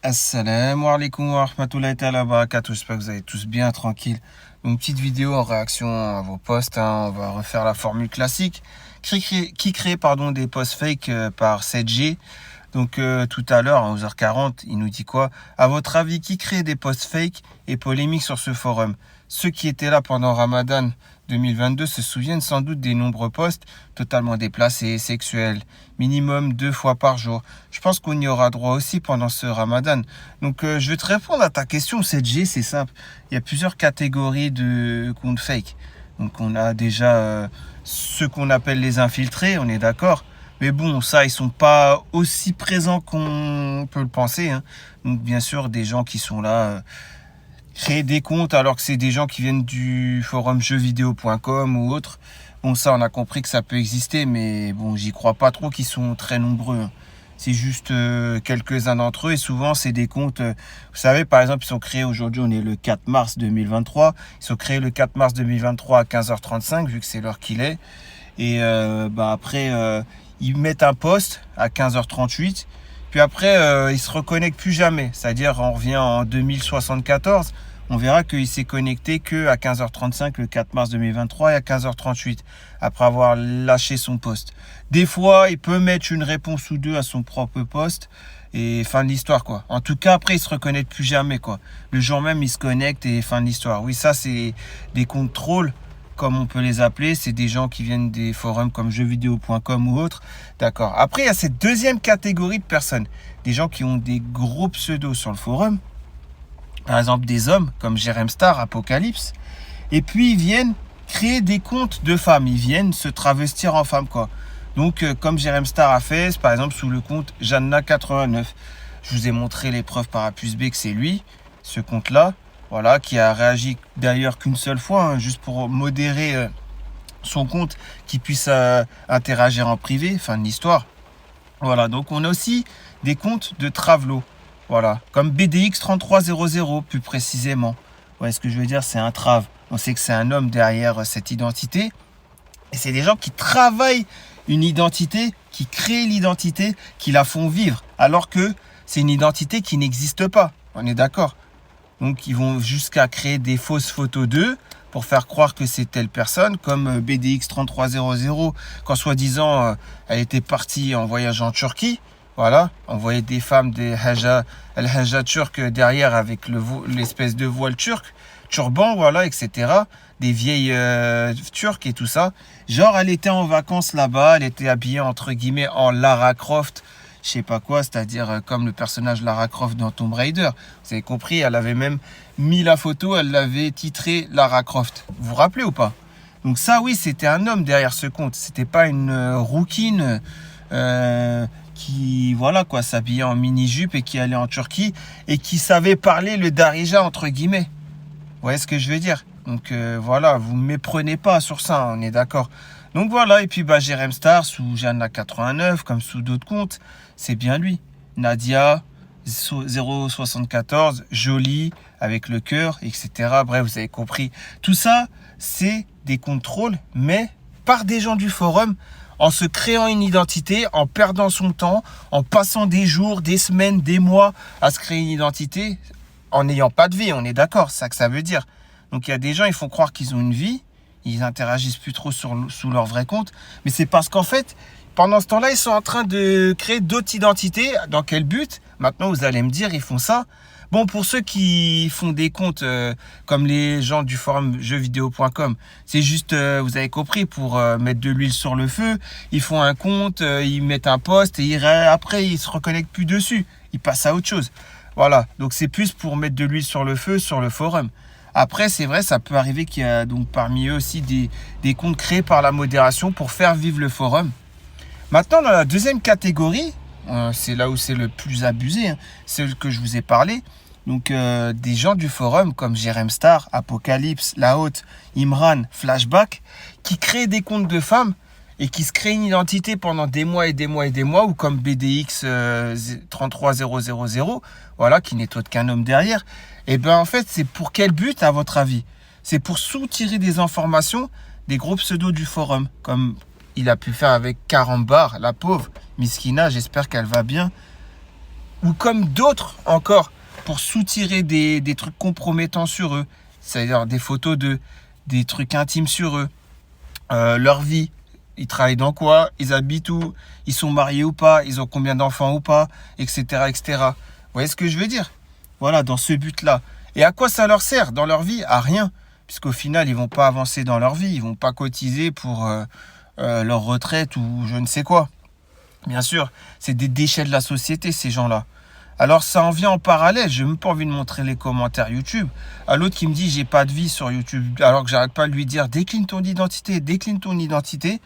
Assalamu alaikum wa rahmatullahi ta'ala wa barakatuh. J'espère que vous allez tous bien, tranquille. Une petite vidéo en réaction à vos posts. On va refaire la formule classique. Qui crée des posts fake par 7G. Donc tout à l'heure, à 11h40, il nous dit quoi? À votre avis, qui crée des posts fake et polémiques sur ce forum? Ceux qui étaient là pendant Ramadan 2022 se souviennent sans doute des nombreux posts totalement déplacés, sexuels, minimum 2 fois par jour. Je pense qu'on y aura droit aussi pendant ce Ramadan. Donc je vais te répondre à ta question 7G, c'est simple. Il y a plusieurs catégories de comptes fake. Donc on a déjà ceux qu'on appelle les infiltrés, on est d'accord. Mais bon, ça, ils sont pas aussi présents qu'on peut le penser, hein. Donc bien sûr, des gens qui sont là, créer des comptes alors que c'est des gens qui viennent du forum jeuxvideo.com ou autre. Bon, ça, on a compris que ça peut exister, mais bon, j'y crois pas trop qu'ils sont très nombreux, hein. C'est juste quelques-uns d'entre eux et souvent, c'est des comptes, vous savez, par exemple, ils sont créés aujourd'hui, on est le 4 mars 2023. Ils sont créés le 4 mars 2023 à 15h35, vu que c'est l'heure qu'il est. Et après, ils mettent un post à 15h38. Puis après, ils se reconnectent plus jamais. C'est-à-dire, on revient en 2074. On verra qu'il s'est connecté que à 15h35 le 4 mars 2023 et à 15h38 après avoir lâché son post. Des fois, il peut mettre une réponse ou deux à son propre post et fin de l'histoire, quoi. En tout cas, après, il se reconnecte plus jamais, quoi. Le jour même, il se connecte et fin de l'histoire. Oui, ça, c'est des comptes trolls, comme on peut les appeler. C'est des gens qui viennent des forums comme jeuxvideo.com ou autres. D'accord. Après, il y a cette deuxième catégorie de personnes. Des gens qui ont des gros pseudos sur le forum. Par exemple, des hommes comme Jérém Star, Apocalypse. Et puis, ils viennent créer des comptes de femmes. Ils viennent se travestir en femme, quoi. Donc, comme Jérém Star a fait, par exemple, sous le compte Janna89. Je vous ai montré les preuves par A plus B que c'est lui, ce compte-là. Voilà, qui a réagi d'ailleurs qu'une seule fois, hein, juste pour modérer son compte, qui puisse interagir en privé, fin de l'histoire. Voilà, donc on a aussi des comptes de Travelo. Voilà, comme BDX 3300 plus précisément. Ouais, ce que je veux dire, c'est un trave. On sait que c'est un homme derrière cette identité. Et c'est des gens qui travaillent une identité, qui créent l'identité, qui la font vivre. Alors que c'est une identité qui n'existe pas. On est d'accord? Donc ils vont jusqu'à créer des fausses photos d'eux pour faire croire que c'est telle personne, comme BDX 3300, quand soi-disant elle était partie en voyage en Turquie. Voilà, on voyait des femmes, el Haja turc derrière avec l'espèce de voile turc, turban, voilà, etc. Des vieilles turques et tout ça. Genre, elle était en vacances là-bas, elle était habillée entre guillemets en Lara Croft, je sais pas quoi, c'est-à-dire comme le personnage Lara Croft dans Tomb Raider. Vous avez compris, elle avait même mis la photo, elle l'avait titrée Lara Croft. Vous vous rappelez ou pas? Donc ça, oui, c'était un homme derrière ce compte. C'était pas une rouquine qui, voilà quoi, s'habillait en mini-jupe et qui allait en Turquie et qui savait parler le Darija entre guillemets. Vous voyez ce que je veux dire? Donc voilà, vous ne méprenez pas sur ça, on est d'accord. Donc voilà, et puis Jérém Star sous Jeanne89, comme sous d'autres comptes, c'est bien lui. Nadia 074, Jolie avec le cœur, etc. Bref, vous avez compris. Tout ça, c'est des contrôles, mais par des gens du forum, en se créant une identité, en perdant son temps, en passant des jours, des semaines, des mois à se créer une identité, en n'ayant pas de vie, on est d'accord, c'est ça que ça veut dire. Donc il y a des gens, ils font croire qu'ils ont une vie, ils interagissent plus trop sous leur vrai compte, mais c'est parce qu'en fait, pendant ce temps-là, ils sont en train de créer d'autres identités. Dans quel but? Maintenant, vous allez me dire, ils font ça. Bon, pour ceux qui font des comptes comme les gens du forum jeuxvideo.com, c'est juste, vous avez compris, pour mettre de l'huile sur le feu. Ils font un compte, ils mettent un post et après, ils se reconnectent plus dessus. Ils passent à autre chose. Voilà, donc c'est plus pour mettre de l'huile sur le feu sur le forum. Après, c'est vrai, ça peut arriver qu'il y a donc parmi eux aussi des comptes créés par la modération pour faire vivre le forum. Maintenant, dans la deuxième catégorie, c'est là où c'est le plus abusé, hein, celle que je vous ai parlé. Donc, des gens du forum comme Jérém Star, Apocalypse, La Haute, Imran, Flashback, qui créent des comptes de femmes et qui se créent une identité pendant des mois et des mois et des mois, ou comme BDX 33000, voilà, qui n'est autre qu'un homme derrière. Et bien, en fait, c'est pour quel but, à votre avis? C'est pour soutirer des informations des gros pseudos du forum, comme il a pu faire avec Carambar, la pauvre Miskina, j'espère qu'elle va bien. ou comme d'autres encore, pour soutirer des trucs compromettants sur eux, c'est-à-dire des photos des trucs intimes sur eux, leur vie, ils travaillent dans quoi, ils habitent où, ils sont mariés ou pas, ils ont combien d'enfants ou pas, etc., etc. Vous voyez ce que je veux dire? Voilà, dans ce but-là. Et à quoi ça leur sert dans leur vie? À rien, puisqu'au final, ils vont pas avancer dans leur vie, ils vont pas cotiser pour leur retraite ou je ne sais quoi. Bien sûr, c'est des déchets de la société, ces gens-là. Alors ça en vient en parallèle, j'ai même pas envie de montrer les commentaires YouTube. À l'autre qui me dit j'ai pas de vie sur YouTube, alors que j'arrête pas de lui dire décline ton identité, décline ton identité.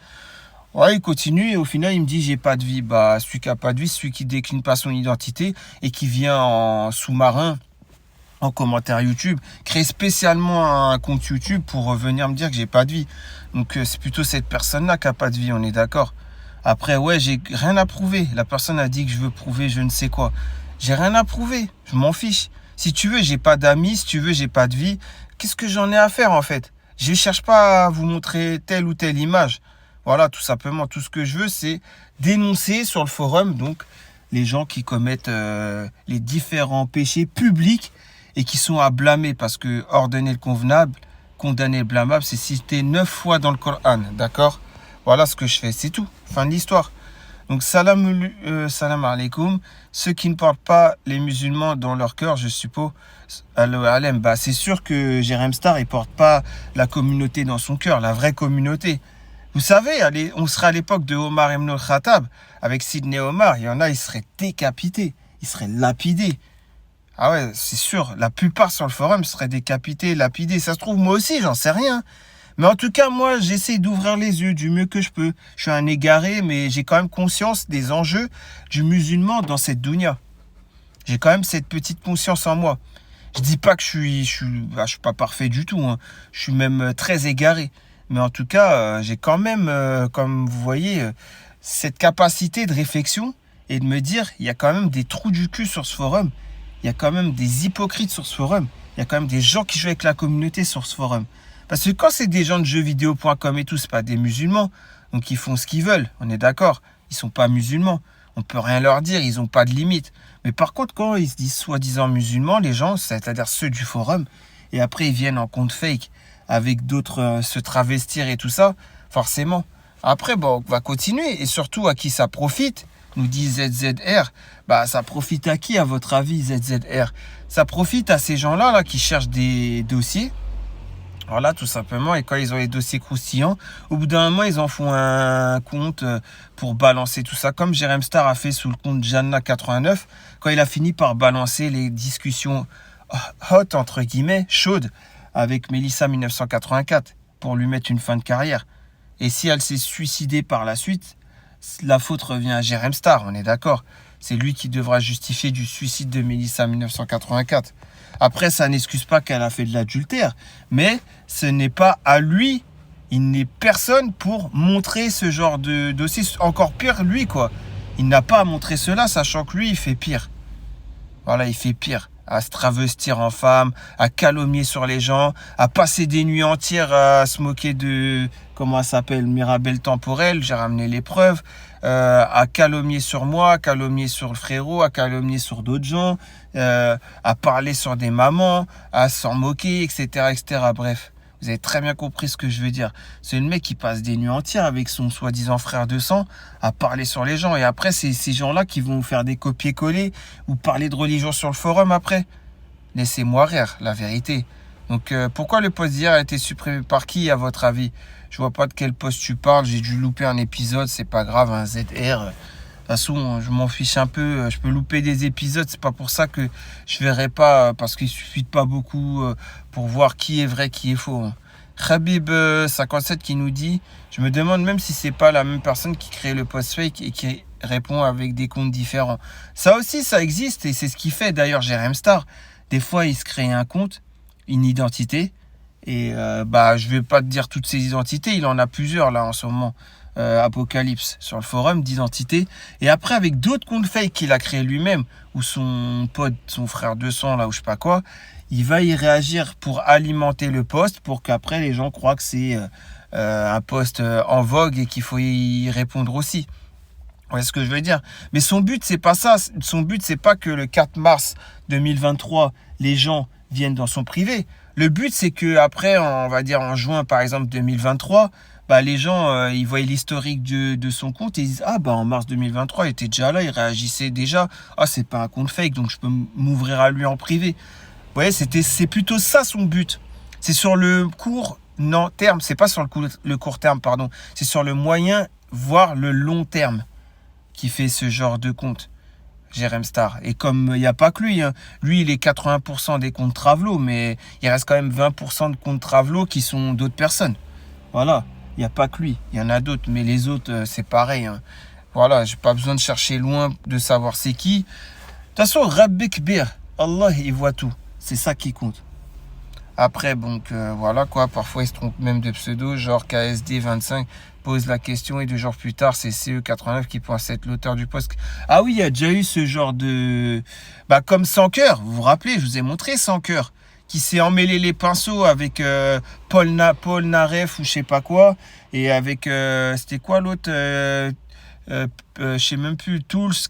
Ouais, il continue et au final il me dit j'ai pas de vie. Bah celui qui a pas de vie, celui qui décline pas son identité et qui vient en sous-marin, en commentaire YouTube, créer spécialement un compte YouTube pour venir me dire que j'ai pas de vie. Donc c'est plutôt cette personne-là qui a pas de vie, on est d'accord. Après ouais, j'ai rien à prouver. La personne a dit que je veux prouver je ne sais quoi. J'ai rien à prouver, je m'en fiche. Si tu veux, j'ai pas d'amis, si tu veux, j'ai pas de vie. Qu'est-ce que j'en ai à faire en fait? Je cherche pas à vous montrer telle ou telle image. Voilà, tout simplement, tout ce que je veux, c'est dénoncer sur le forum donc les gens qui commettent les différents péchés publics et qui sont à blâmer parce que ordonner le convenable, condamner le blâmable, c'est cité 9 fois dans le Coran, d'accord? Voilà ce que je fais, c'est tout, fin de l'histoire. Donc salam alaikum, ceux qui ne portent pas les musulmans dans leur cœur, je suppose, alem, bah c'est sûr que Jérém Star, il porte pas la communauté dans son cœur, la vraie communauté. Vous savez, allez, on sera à l'époque de Omar ibn al-Khattab, avec Sidney Omar, il y en a, ils seraient décapités, ils seraient lapidés. Ah ouais, c'est sûr, la plupart sur le forum seraient décapités, lapidés. Ça se trouve, moi aussi, j'en sais rien. Mais en tout cas, moi, j'essaie d'ouvrir les yeux du mieux que je peux. Je suis un égaré, mais j'ai quand même conscience des enjeux du musulman dans cette dunya. J'ai quand même cette petite conscience en moi. Je dis pas que je suis pas parfait du tout, hein. Je suis même très égaré. Mais en tout cas, j'ai quand même, comme vous voyez, cette capacité de réflexion et de me dire, il y a quand même des trous du cul sur ce forum. Il y a quand même des hypocrites sur ce forum. Il y a quand même des gens qui jouent avec la communauté sur ce forum. Parce que quand c'est des gens de jeuxvideo.com et tout, c'est pas des musulmans. Donc ils font ce qu'ils veulent, on est d'accord. Ils sont pas musulmans. On peut rien leur dire, ils ont pas de limite. Mais par contre, quand ils se disent soi-disant musulmans, les gens, c'est-à-dire ceux du forum, et après ils viennent en compte fake avec d'autres se travestir et tout ça, forcément. Après, bon, on va continuer. Et surtout, à qui ça profite, nous dit ZZR. Bah, ça profite à qui, à votre avis, ZZR? Ça profite à ces gens-là là, qui cherchent des dossiers. Voilà, tout simplement. Et quand ils ont les dossiers croustillants, au bout d'un moment, ils en font un compte pour balancer tout ça. Comme Jérém Star a fait sous le compte Janna89, quand il a fini par balancer les discussions hot, entre guillemets, chaudes, avec Mélissa 1984, pour lui mettre une fin de carrière. Et si elle s'est suicidée par la suite, la faute revient à Jérém Star, on est d'accord. C'est lui qui devra justifier du suicide de Mélissa 1984. Après, ça n'excuse pas qu'elle a fait de l'adultère, mais ce n'est pas à lui, il n'est personne pour montrer ce genre de dossier. Encore pire, lui, quoi. Il n'a pas à montrer cela, sachant que lui, il fait pire. Voilà, il fait pire. À se travestir en femme, à calomnier sur les gens, à passer des nuits entières à se moquer de, comment elle s'appelle, Mirabelle Temporelle, j'ai ramené les preuves, à calomnier sur moi, à calomnier sur le frérot, à calomnier sur d'autres gens, à parler sur des mamans, à s'en moquer, etc., etc. Bref, vous avez très bien compris ce que je veux dire. C'est le mec qui passe des nuits entières avec son soi-disant frère de sang à parler sur les gens. Et après, c'est ces gens-là qui vont faire des copier-coller ou parler de religion sur le forum après. Laissez-moi rire, la vérité. Donc, pourquoi le post d'hier a été supprimé par qui, à votre avis? Je vois pas de quel post tu parles. J'ai dû louper un épisode, c'est pas grave, un ZR. De toute façon, je m'en fiche un peu. Je peux louper des épisodes. C'est pas pour ça que je verrai pas, parce qu'il suffit de pas beaucoup pour voir qui est vrai, qui est faux. Khabib57 qui nous dit, je me demande même si c'est pas la même personne qui crée le post fake et qui répond avec des comptes différents. Ça aussi, ça existe et c'est ce qui fait d'ailleurs Jérém Star. Des fois, il se crée un compte, une identité. Et je vais pas te dire toutes ces identités. Il en a plusieurs là en ce moment. Apocalypse sur le forum d'identité. Et après, avec d'autres comptes fake qu'il a créé lui-même, ou son pote, son frère de sang, là, ou je sais pas quoi, il va y réagir pour alimenter le post, pour qu'après les gens croient que c'est un post en vogue et qu'il faut y répondre aussi. Ouais, ce que je veux dire. Mais son but, c'est pas ça. Son but, c'est pas que le 4 mars 2023, les gens viennent dans son privé. Le but, c'est que après, on va dire en juin, par exemple, 2023, bah, les gens, ils voient l'historique de son compte et ils disent, ah, bah, en mars 2023, il était déjà là, il réagissait déjà. Ah, c'est pas un compte fake, donc je peux m'ouvrir à lui en privé. Vous voyez, c'est plutôt ça son but. C'est sur le court, non, terme. C'est pas sur le court terme, pardon. C'est sur le moyen, voire le long terme qui fait ce genre de compte, Jérém Star. Et comme il n'y a pas que lui, hein, lui il est 80% des comptes Travelo, mais il reste quand même 20% de comptes Travelo qui sont d'autres personnes. Voilà, il n'y a pas que lui, il y en a d'autres, mais les autres c'est pareil. Hein. Voilà, j'ai pas besoin de chercher loin de savoir c'est qui. De toute façon, Rabbi Kbir, Allah il voit tout, c'est ça qui compte. Après, donc voilà quoi, parfois ils se trompent même de pseudo, genre KSD25 pose la question et 2 jours plus tard, c'est CE89 qui pense être l'auteur du post. Ah oui, il y a déjà eu ce genre de... Bah comme Sans Cœur, vous vous rappelez, je vous ai montré Sans Cœur, qui s'est emmêlé les pinceaux avec Paul Naref ou je sais pas quoi, et avec, c'était quoi l'autre je sais même plus,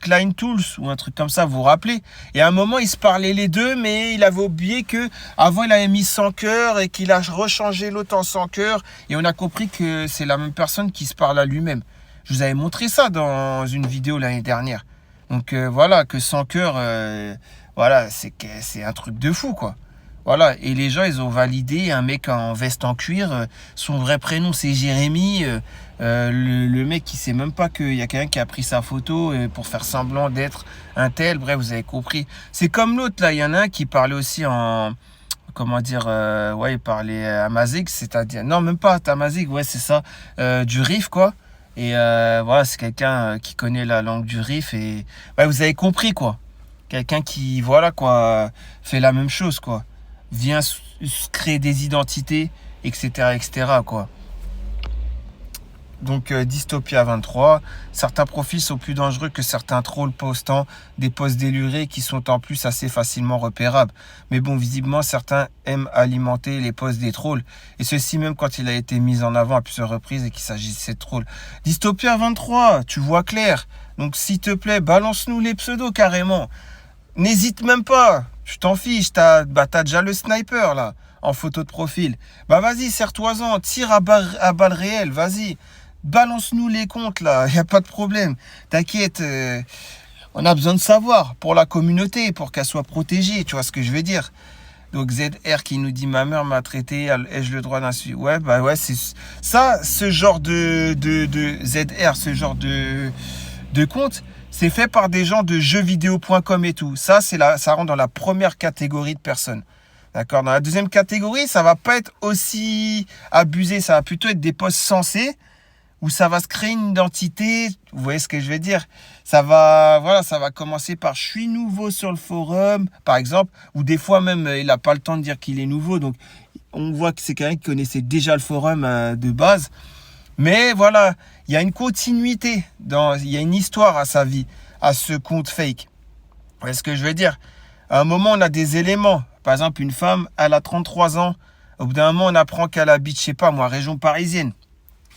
Klein Tools ou un truc comme ça, vous vous rappelez? Et à un moment, ils se parlaient les deux, mais il avait oublié que avant il avait mis Sans Cœur et qu'il a rechangé l'autre en Sans Cœur. Et on a compris que c'est la même personne qui se parle à lui-même. Je vous avais montré ça dans une vidéo l'année dernière. Donc voilà, que Sans Cœur, voilà, c'est un truc de fou, quoi. Voilà, et les gens, ils ont validé un mec en veste en cuir. Son vrai prénom, c'est Jérémy. Le mec, il sait même pas qu'il y a quelqu'un qui a pris sa photo pour faire semblant d'être un tel. Bref, vous avez compris. C'est comme l'autre, là. Il y en a un qui parlait aussi en... Comment dire ouais, il parlait amazigh, c'est-à-dire... Non, même pas amazigh, ouais, c'est ça. Du Rif, quoi. Et voilà, c'est quelqu'un qui connaît la langue du Rif. Et ouais, vous avez compris, quoi. Quelqu'un qui, voilà, quoi, fait la même chose, quoi. Vient créer des identités, etc., etc., quoi. Donc, Dystopia 23, certains profils sont plus dangereux que certains trolls postant des posts délurés qui sont en plus assez facilement repérables. Mais bon, visiblement, certains aiment alimenter les posts des trolls. Et ceci même quand il a été mis en avant à plusieurs reprises et qu'il s'agissait de trolls. Dystopia 23, tu vois clair. Donc, s'il te plaît, balance-nous les pseudos carrément. N'hésite même pas. Je t'en fiche, t'as déjà le sniper là, en photo de profil. Bah vas-y, serre-toi-en, tire à balles réelles, vas-y. Balance-nous les comptes là, y a pas de problème. T'inquiète, on a besoin de savoir pour la communauté, pour qu'elle soit protégée, tu vois ce que je veux dire. Donc ZR qui nous dit ma mère m'a traité, ai-je le droit d'un suivi? Ouais, bah ouais, c'est ça, ce genre de ZR, ce genre de compte. C'est fait par des gens de jeuxvideo.com et tout. Ça rentre dans la première catégorie de personnes. D'accord. Dans la deuxième catégorie, ça va pas être aussi abusé. Ça va plutôt être des posts sensés où ça va se créer une identité. Vous voyez ce que je veux dire? Ça va commencer par je suis nouveau sur le forum, par exemple. Ou des fois même, il n'a pas le temps de dire qu'il est nouveau. Donc, on voit que c'est quelqu'un qui connaissait déjà le forum de base. Mais voilà, il y a une continuité, il y a une histoire à sa vie, à ce compte fake. Vous voyez ce que je veux dire? À un moment, on a des éléments. Par exemple, une femme, elle a 33 ans. Au bout d'un moment, on apprend qu'elle habite, je sais pas moi, région parisienne.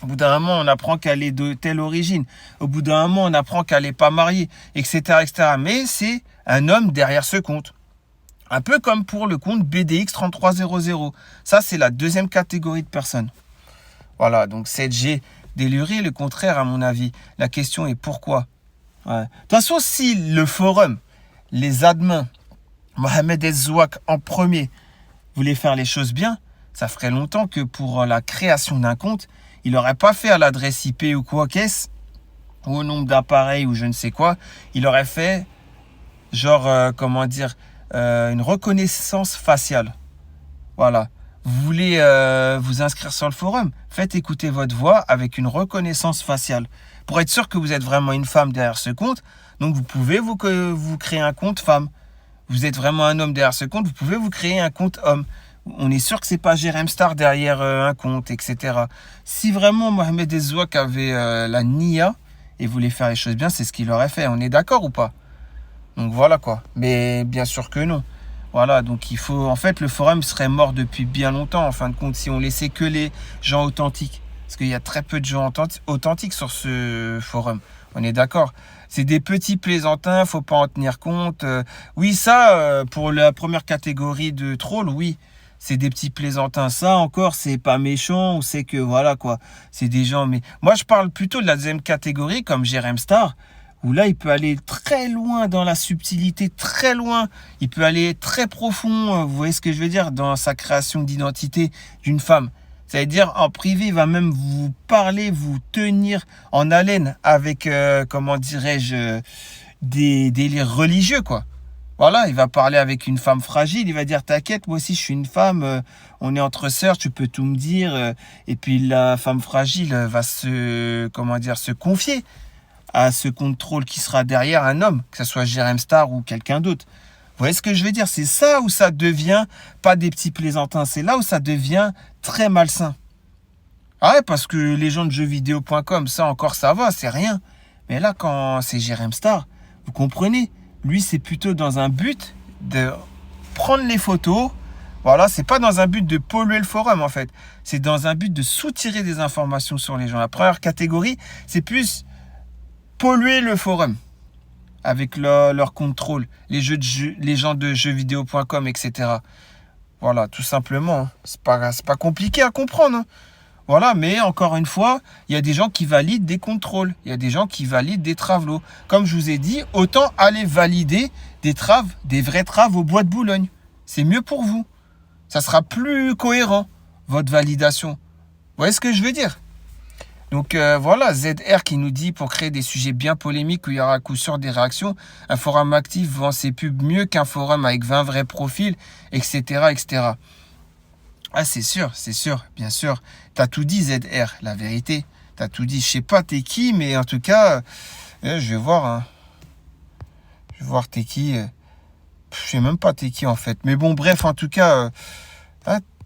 Au bout d'un moment, on apprend qu'elle est de telle origine. Au bout d'un moment, on apprend qu'elle n'est pas mariée, etc., etc. Mais c'est un homme derrière ce compte. Un peu comme pour le compte BDX3300. Ça, c'est la deuxième catégorie de personnes. Voilà, donc 7G déluré, le contraire à mon avis. La question est pourquoi? Ouais. De toute façon, si le forum, les admins, Mohamed Ezzouak en premier, voulait faire les choses bien, ça ferait longtemps que pour la création d'un compte, il n'aurait pas fait à l'adresse IP ou quoi qu'est-ce, ou au nombre d'appareils ou je ne sais quoi. Il aurait fait, genre, une reconnaissance faciale. Voilà. Vous voulez vous inscrire sur le forum? Faites écouter votre voix avec une reconnaissance faciale. Pour être sûr que vous êtes vraiment une femme derrière ce compte, donc vous pouvez vous créer un compte femme. Vous êtes vraiment un homme derrière ce compte, vous pouvez vous créer un compte homme. On est sûr que c'est pas Jérém Star derrière un compte, etc. Si vraiment Mohamed Ezzouak avait la NIA et voulait faire les choses bien, c'est ce qu'il aurait fait. On est d'accord ou pas? Donc voilà quoi. Mais bien sûr que non. Voilà, donc il faut... En fait, le forum serait mort depuis bien longtemps, en fin de compte, si on laissait que les gens authentiques. Parce qu'il y a très peu de gens authentiques sur ce forum. On est d'accord. C'est des petits plaisantins, faut pas en tenir compte. Oui, ça, pour la première catégorie de trolls, oui. C'est des petits plaisantins. Ça, encore, c'est pas méchant. On sait que, voilà, quoi. C'est des gens... Mais moi, je parle plutôt de la deuxième catégorie, comme Jérém Star, où là, il peut aller très loin dans la subtilité, très loin. Il peut aller très profond, vous voyez ce que je veux dire, dans sa création d'identité d'une femme. C'est-à-dire, en privé, il va même vous parler, vous tenir en haleine avec, comment dirais-je, des délires religieux, quoi. Voilà, il va parler avec une femme fragile, il va dire, t'inquiète, moi aussi je suis une femme, on est entre sœurs, tu peux tout me dire. Et puis la femme fragile va comment dire, se confier à ce contrôle qui sera derrière un homme, que ce soit Jérém Star ou quelqu'un d'autre. Vous voyez ce que je veux dire? C'est ça où ça devient pas des petits plaisantins, c'est là où ça devient très malsain. Ah ouais, parce que les gens de jeuxvideo.com, ça encore ça va, c'est rien. Mais là, quand c'est Jérém Star, vous comprenez? Lui, c'est plutôt dans un but de prendre les photos. Voilà, c'est pas dans un but de polluer le forum en fait. C'est dans un but de soutirer des informations sur les gens. La première catégorie, c'est plus polluer le forum avec leur contrôle, les gens de jeuxvideo.com, etc. Voilà, tout simplement. C'est pas compliqué à comprendre. Hein. Voilà, mais encore une fois, il y a des gens qui valident des contrôles. Il y a des gens qui valident des travelots. Comme je vous ai dit, autant aller valider des vrais traves au bois de Boulogne. C'est mieux pour vous. Ça sera plus cohérent, votre validation. Vous voyez ce que je veux dire? Donc voilà, ZR qui nous dit, pour créer des sujets bien polémiques où il y aura à coup sûr des réactions, un forum actif vend ses pubs mieux qu'un forum avec 20 vrais profils, etc. etc. Ah c'est sûr, bien sûr. T'as tout dit ZR, la vérité. T'as tout dit. Je sais pas t'es qui, mais en tout cas, je vais voir. Hein. Je vais voir t'es qui. Je sais même pas t'es qui en fait. Mais bon, bref, en tout cas,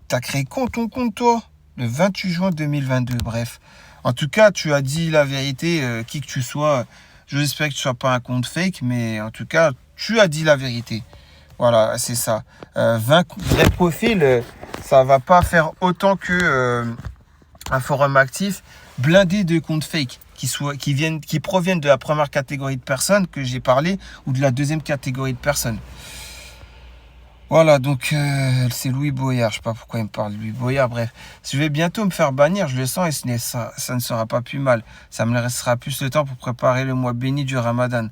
t'as créé ton compte toi, le 28 juin 2022, bref. En tout cas, tu as dit la vérité, qui que tu sois. J'espère que tu ne sois pas un compte fake, mais en tout cas, tu as dit la vérité. Voilà, c'est ça. 20 vrais profils, ça va pas faire autant que un forum actif blindé de comptes fake qui proviennent de la première catégorie de personnes que j'ai parlé ou de la deuxième catégorie de personnes. Voilà, donc c'est Louis Boyard. Je sais pas pourquoi il me parle de Louis Boyard. Bref, je vais bientôt me faire bannir, je le sens, et ça ne sera pas plus mal. Ça me restera plus le temps pour préparer le mois béni du Ramadan.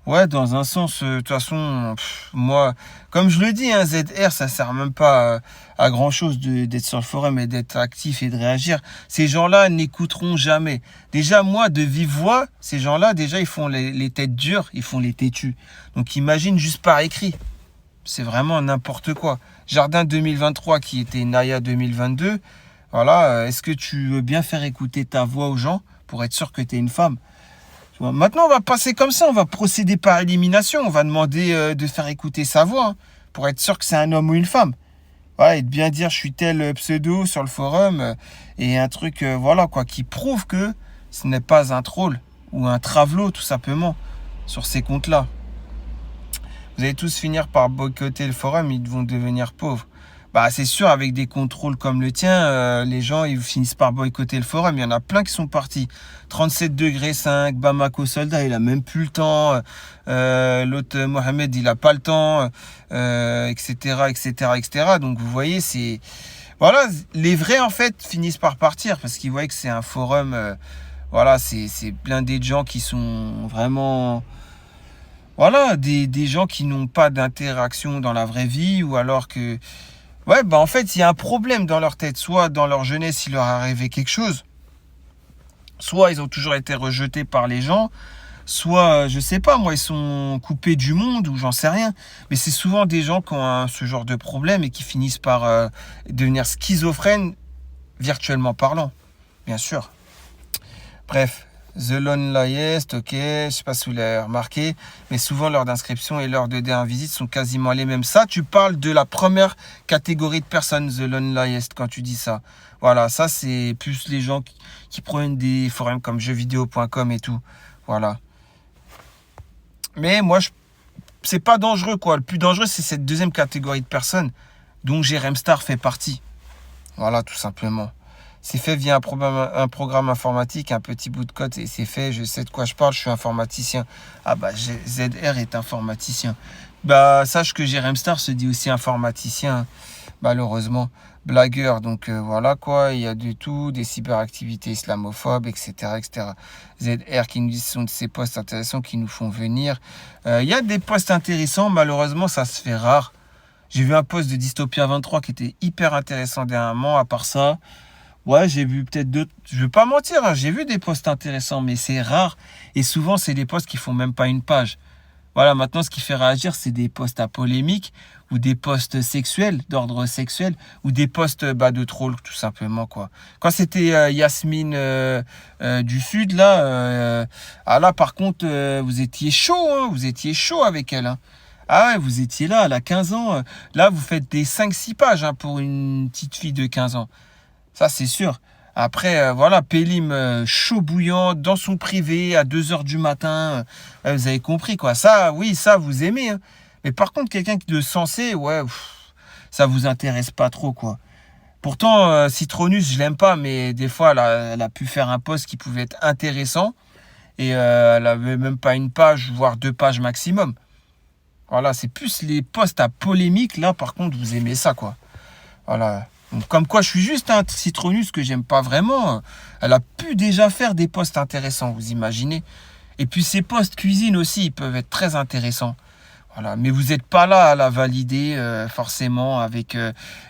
Ouais, dans un sens, de toute façon, moi, comme je le dis, hein, ZR, ça sert même pas à grand chose d'être sur le forum et d'être actif et de réagir. Ces gens-là n'écouteront jamais. Déjà, moi, de vive voix, ces gens-là, déjà, ils font les têtes dures, ils font les têtus. Donc, imagine juste par écrit. C'est vraiment n'importe quoi. Jardin 2023 qui était Naya 2022. Voilà, est-ce que tu veux bien faire écouter ta voix aux gens pour être sûr que tu es une femme? Maintenant, on va passer comme ça. On va procéder par élimination. On va demander de faire écouter sa voix hein, pour être sûr que c'est un homme ou une femme. Voilà, et de bien dire je suis tel pseudo sur le forum et un truc voilà quoi qui prouve que ce n'est pas un troll ou un travelot tout simplement sur ces comptes-là. Vous allez tous finir par boycotter le forum, ils vont devenir pauvres. Bah c'est sûr, avec des contrôles comme le tien, les gens ils finissent par boycotter le forum. Il y en a plein qui sont partis. 37°5, Bamako Soldat, il a même plus le temps. L'autre Mohamed, il a pas le temps, etc., etc., etc. Donc vous voyez, c'est voilà, les vrais en fait finissent par partir parce qu'ils voient que c'est un forum. Voilà, c'est blindé de gens qui sont vraiment voilà, des gens qui n'ont pas d'interaction dans la vraie vie ou alors que... Ouais, bah en fait, il y a un problème dans leur tête. Soit dans leur jeunesse, il leur est arrivé quelque chose. Soit ils ont toujours été rejetés par les gens. Soit, je sais pas, moi, ils sont coupés du monde ou j'en sais rien. Mais c'est souvent des gens qui ont ce genre de problème et qui finissent par devenir schizophrènes virtuellement parlant. Bien sûr. Bref. The Loneliest, ok, je sais pas si vous l'avez remarqué, mais souvent l'heure d'inscription et l'heure de dé en visite sont quasiment les mêmes. Ça, tu parles de la première catégorie de personnes, The Loneliest, quand tu dis ça. Voilà, ça c'est plus les gens qui prennent des forums comme jeuxvideo.com et tout. Voilà. Mais moi, c'est pas dangereux quoi. Le plus dangereux, c'est cette deuxième catégorie de personnes dont Jérém Star fait partie. Voilà, tout simplement. C'est fait via un programme informatique, un petit bout de code, et c'est fait, je sais de quoi je parle, je suis informaticien. Ah bah, ZR est informaticien. Bah, sache que Jérém Star se dit aussi informaticien, malheureusement. Blagueur, donc voilà quoi, il y a de tout, des cyberactivités islamophobes, etc., etc. ZR qui nous dit ce sont de ces postes intéressants qui nous font venir. Il y a des postes intéressants, malheureusement ça se fait rare. J'ai vu un post de Dystopia 23 qui était hyper intéressant dernièrement, à part ça. Ouais, j'ai vu peut-être deux. Je vais pas mentir, hein, j'ai vu des posts intéressants, mais c'est rare. Et souvent, c'est des posts qui font même pas une page. Voilà, maintenant, ce qui fait réagir, c'est des posts à polémique ou des posts sexuels, d'ordre sexuel, ou des posts de troll, tout simplement, quoi. Quand c'était Yasmine du Sud, là, ah là, par contre, vous étiez chaud, hein, vous étiez chaud avec elle, hein. Ah ouais, vous étiez là, elle a 15 ans. Là, vous faites des 5-6 pages hein, pour une petite fille de 15 ans. Ça, c'est sûr. Après, voilà, Pélim chaud bouillant dans son privé à 2 heures du matin. Vous avez compris, quoi. Ça, oui, ça, vous aimez. Hein. Mais par contre, quelqu'un de sensé, ouais, ça vous intéresse pas trop, quoi. Pourtant, Citronus, je l'aime pas, mais des fois, elle a pu faire un post qui pouvait être intéressant. Et elle avait même pas une page, voire 2 pages maximum. Voilà, c'est plus les posts à polémique. Là, par contre, vous aimez ça, quoi. Voilà. Donc, comme quoi, je suis juste un Citronus que j'aime pas vraiment. Elle a pu déjà faire des posts intéressants, vous imaginez. Et puis, ces posts cuisine aussi, ils peuvent être très intéressants. Voilà. Mais vous n'êtes pas là à la valider forcément avec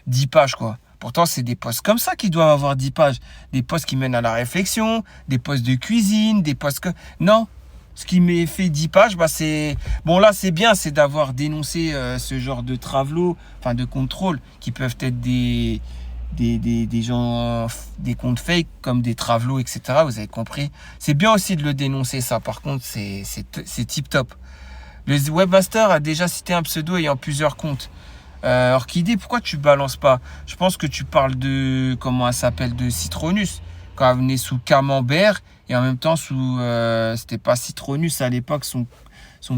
10 pages, quoi. Pourtant, c'est des posts comme ça qui doivent avoir 10 pages. Des posts qui mènent à la réflexion, des posts de cuisine, des posts que... Non. Ce qui m'a fait 10 pages, bah c'est... Bon là, c'est bien, c'est d'avoir dénoncé ce genre de travelots, enfin de contrôle, qui peuvent être des gens, des comptes fake, comme des travelots, etc. Vous avez compris. C'est bien aussi de le dénoncer, ça. Par contre, c'est tip top. Le webmaster a déjà cité un pseudo ayant plusieurs comptes. Orchidée, pourquoi tu balances pas? Je pense que tu parles de... Comment elle s'appelle? De Citronus. Quand elle venait sous Camembert. Et en même temps, c'était pas Citronus à l'époque, son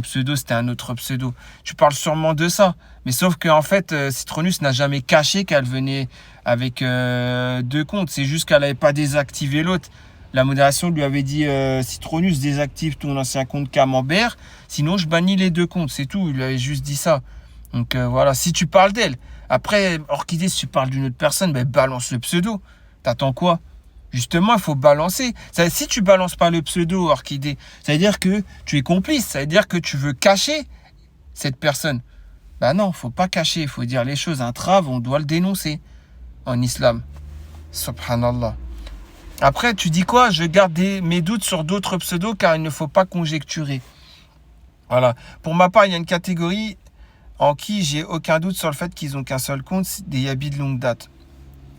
pseudo, c'était un autre pseudo. Tu parles sûrement de ça. Mais sauf qu'en fait, Citronus n'a jamais caché qu'elle venait avec 2 comptes. C'est juste qu'elle n'avait pas désactivé l'autre. La modération lui avait dit Citronus, désactive ton ancien compte Camembert. Sinon, je bannis les 2 comptes. C'est tout. Il lui avait juste dit ça. Donc voilà, si tu parles d'elle. Après, Orchidée, si tu parles d'une autre personne, ben, balance le pseudo. T'attends quoi? Justement, il faut balancer. Si tu balances pas le pseudo Orchidée, ça veut dire que tu es complice. Ça veut dire que tu veux cacher cette personne. Ben non, faut pas cacher. Il faut dire les choses. Un trave, on doit le dénoncer en islam. Subhanallah. Après, tu dis quoi? Je garde mes doutes sur d'autres pseudos car il ne faut pas conjecturer. Voilà. Pour ma part, il y a une catégorie en qui j'ai aucun doute sur le fait qu'ils ont qu'un seul compte, c'est des yabis de longue date.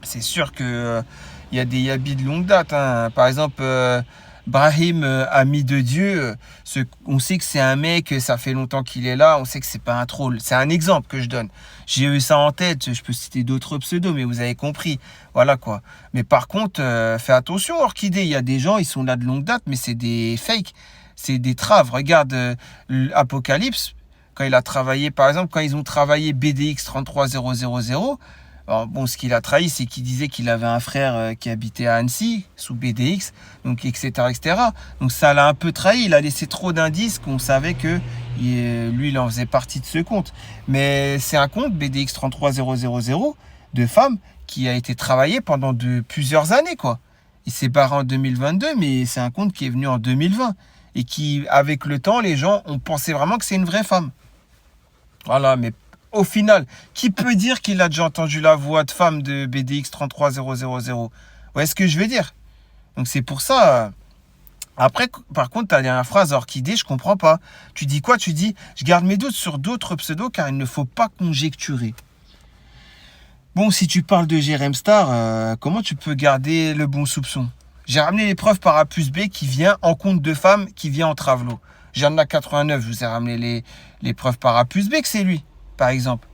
C'est sûr que il y a des yabis de longue date. Hein. Par exemple, Brahim, ami de Dieu, on sait que c'est un mec, ça fait longtemps qu'il est là, on sait que c'est pas un troll. C'est un exemple que je donne. J'ai eu ça en tête, je peux citer d'autres pseudos, mais vous avez compris. Voilà quoi. Mais par contre, fais attention, Orchidée, il y a des gens, ils sont là de longue date, mais c'est des fakes, c'est des traves. Regarde Apocalypse, quand il a travaillé, par exemple, quand ils ont travaillé BDX 33000, alors, bon, ce qu'il a trahi, c'est qu'il disait qu'il avait un frère qui habitait à Annecy, sous BDX, donc etc., etc. Donc ça l'a un peu trahi, il a laissé trop d'indices qu'on savait que lui, il en faisait partie de ce compte. Mais c'est un compte BDX 33000 de femmes qui a été travaillé pendant plusieurs années, quoi. Il s'est barré en 2022, mais c'est un compte qui est venu en 2020. Et qui, avec le temps, les gens ont pensé vraiment que c'est une vraie femme. Voilà, mais au final, qui peut dire qu'il a déjà entendu la voix de femme de BDX 33000? Vous voyez ce que je veux dire? Donc c'est pour ça. Après, par contre, ta dernière phrase, Orchidée, je comprends pas. Tu dis quoi? Tu dis, je garde mes doutes sur d'autres pseudos car il ne faut pas conjecturer. Bon, si tu parles de Jérém Star, comment tu peux garder le bon soupçon? J'ai ramené les preuves par A plus B qui vient en compte de femme qui vient en travelot. J'en ai 89, je vous ai ramené les preuves par A plus B que c'est lui. Par exemple,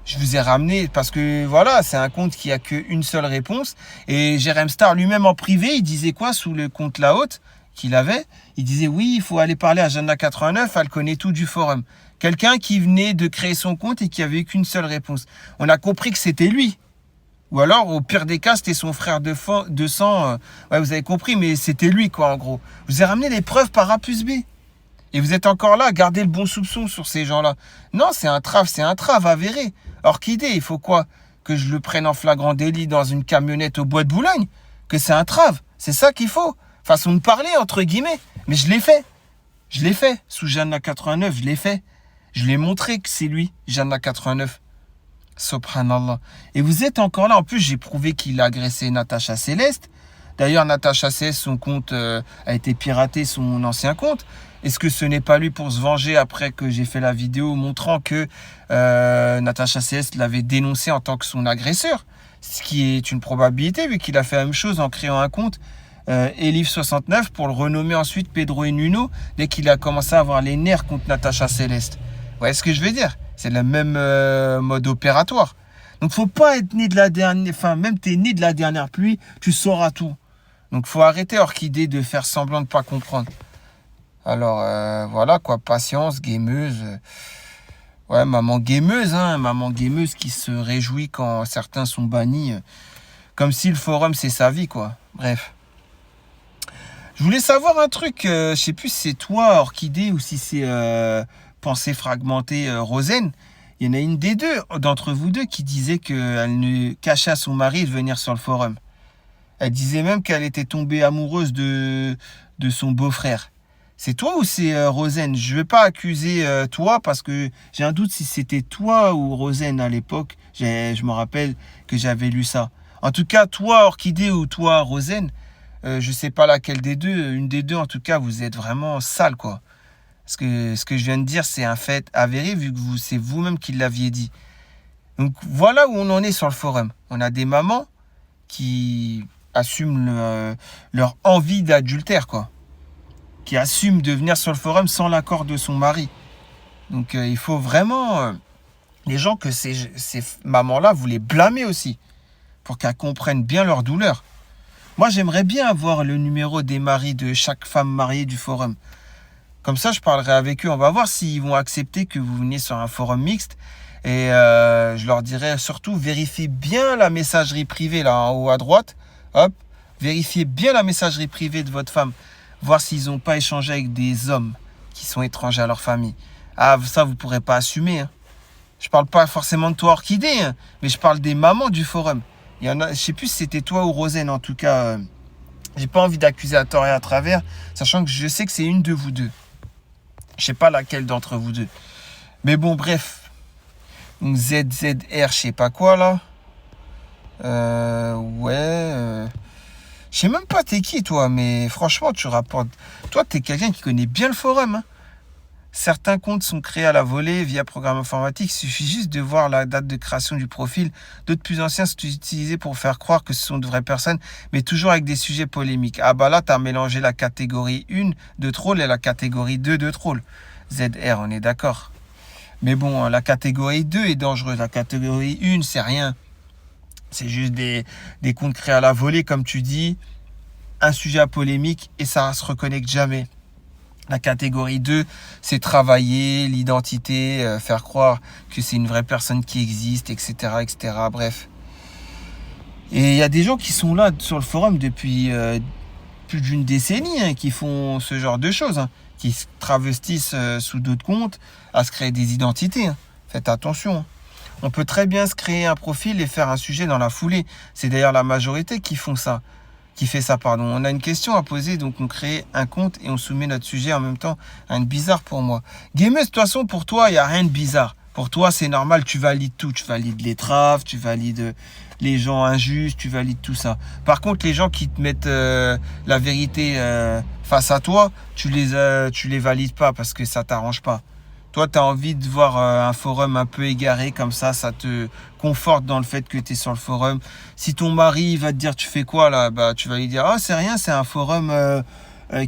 je vous ai ramené parce que voilà, c'est un compte qui a qu'une seule réponse. Et Jérém Star lui-même en privé, il disait quoi sous le compte La Haute qu'il avait? Il disait oui, il faut aller parler à Jeanne 89, elle connaît tout du forum. Quelqu'un qui venait de créer son compte et qui avait qu'une seule réponse. On a compris que c'était lui. Ou alors, au pire des cas, c'était son frère de sang. Ouais, vous avez compris, mais c'était lui, quoi, en gros. Je vous ai ramené les preuves par A plus B. Et vous êtes encore là à garder le bon soupçon sur ces gens-là. Non, c'est un trave avéré. Orchidée, il faut quoi? Que je le prenne en flagrant délit dans une camionnette au bois de Boulogne? Que c'est un trave? C'est ça qu'il faut? Façon de parler, entre guillemets. Mais je l'ai fait. Je l'ai fait. Sous Jeanna 89, je l'ai fait. Je lui ai montré que c'est lui, Jeanna 89. Subhanallah. Et vous êtes encore là. En plus, j'ai prouvé qu'il a agressé Natacha Céleste. D'ailleurs, Natacha Céleste, son compte a été piraté, son ancien compte. Est-ce que ce n'est pas lui pour se venger après que j'ai fait la vidéo montrant que Natacha Céleste l'avait dénoncé en tant que son agresseur? Ce qui est une probabilité vu qu'il a fait la même chose en créant un compte Elif69 pour le renommer ensuite Pedro et Nuno dès qu'il a commencé à avoir les nerfs contre Natacha Céleste. Vous voyez ce que je veux dire? C'est le même mode opératoire. Donc faut pas être né de la dernière, enfin même t'es né de la dernière pluie, tu sauras tout. Donc faut arrêter Orchidée de faire semblant de pas comprendre. Alors voilà quoi, patience, gameuse. Ouais, maman gameuse, hein, maman gameuse qui se réjouit quand certains sont bannis. Comme si le forum c'est sa vie quoi. Bref. Je voulais savoir un truc, je sais plus si c'est toi Orchidée ou si c'est Pensée fragmentée Rosen. Il y en a une des deux d'entre vous deux qui disait qu'elle ne cachait à son mari de venir sur le forum. Elle disait même qu'elle était tombée amoureuse de son beau-frère. C'est toi ou c'est Rosen? Je ne vais pas accuser toi parce que j'ai un doute si c'était toi ou Rosen à l'époque. Je me rappelle que j'avais lu ça. En tout cas, toi Orchidée ou toi Rosen, je ne sais pas laquelle des deux. Une des deux en tout cas, vous êtes vraiment sale quoi. Parce que ce que je viens de dire, c'est un fait avéré vu que c'est vous-même qui l'aviez dit. Donc voilà où on en est sur le forum. On a des mamans qui assument leur envie d'adultère, quoi. Qui assument de venir sur le forum sans l'accord de son mari. Donc il faut vraiment, les gens que ces mamans-là, vous les blâmez aussi. Pour qu'elles comprennent bien leur douleur. Moi, j'aimerais bien avoir le numéro des maris de chaque femme mariée du forum. Comme ça, je parlerai avec eux. On va voir s'ils vont accepter que vous veniez sur un forum mixte. Et je leur dirai surtout, vérifiez bien la messagerie privée là en haut à droite. Hop, vérifiez bien la messagerie privée de votre femme. Voir s'ils n'ont pas échangé avec des hommes qui sont étrangers à leur famille. Ah, ça, vous ne pourrez pas assumer. Hein. Je ne parle pas forcément de toi, Orchidée, hein, mais je parle des mamans du forum. Il y en a, je ne sais plus si c'était toi ou Rosen. En tout cas, j'ai pas envie d'accuser à tort et à travers, sachant que je sais que c'est une de vous deux. Je sais pas laquelle d'entre vous deux. Mais bon, bref. Donc ZZR, je sais pas quoi là. Je sais même pas t'es qui toi, mais franchement, tu rapportes. Toi, t'es quelqu'un qui connaît bien le forum. Hein. Certains comptes sont créés à la volée via programme informatique. Il suffit juste de voir la date de création du profil. D'autres plus anciens sont utilisés pour faire croire que ce sont de vraies personnes, mais toujours avec des sujets polémiques. Ah bah là, tu as mélangé la catégorie 1 de troll et la catégorie 2 de troll. ZR, on est d'accord. Mais bon, la catégorie 2 est dangereuse. La catégorie 1, c'est rien. C'est juste des comptes créés à la volée, comme tu dis. Un sujet à polémique et ça ne se reconnecte jamais. La catégorie 2, c'est travailler l'identité, faire croire que c'est une vraie personne qui existe, etc., etc. Bref. Et il y a des gens qui sont là sur le forum depuis plus d'une décennie, hein, qui font ce genre de choses, hein, qui se travestissent sous d'autres comptes à se créer des identités. Hein. Faites attention. Hein. On peut très bien se créer un profil et faire un sujet dans la foulée. C'est d'ailleurs la majorité qui fait ça. On a une question à poser, donc on crée un compte et on soumet notre sujet en même temps. Rien de bizarre pour moi. Gameuse, de toute façon, pour toi, il n'y a rien de bizarre. Pour toi, c'est normal, tu valides tout. Tu valides les traves, tu valides les gens injustes, tu valides tout ça. Par contre, les gens qui te mettent la vérité face à toi, tu les valides pas parce que ça t'arrange pas. Toi, tu as envie de voir un forum un peu égaré comme ça te conforte dans le fait que tu es sur le forum. Si ton mari va te dire tu fais quoi là, bah tu vas lui dire c'est rien, c'est un forum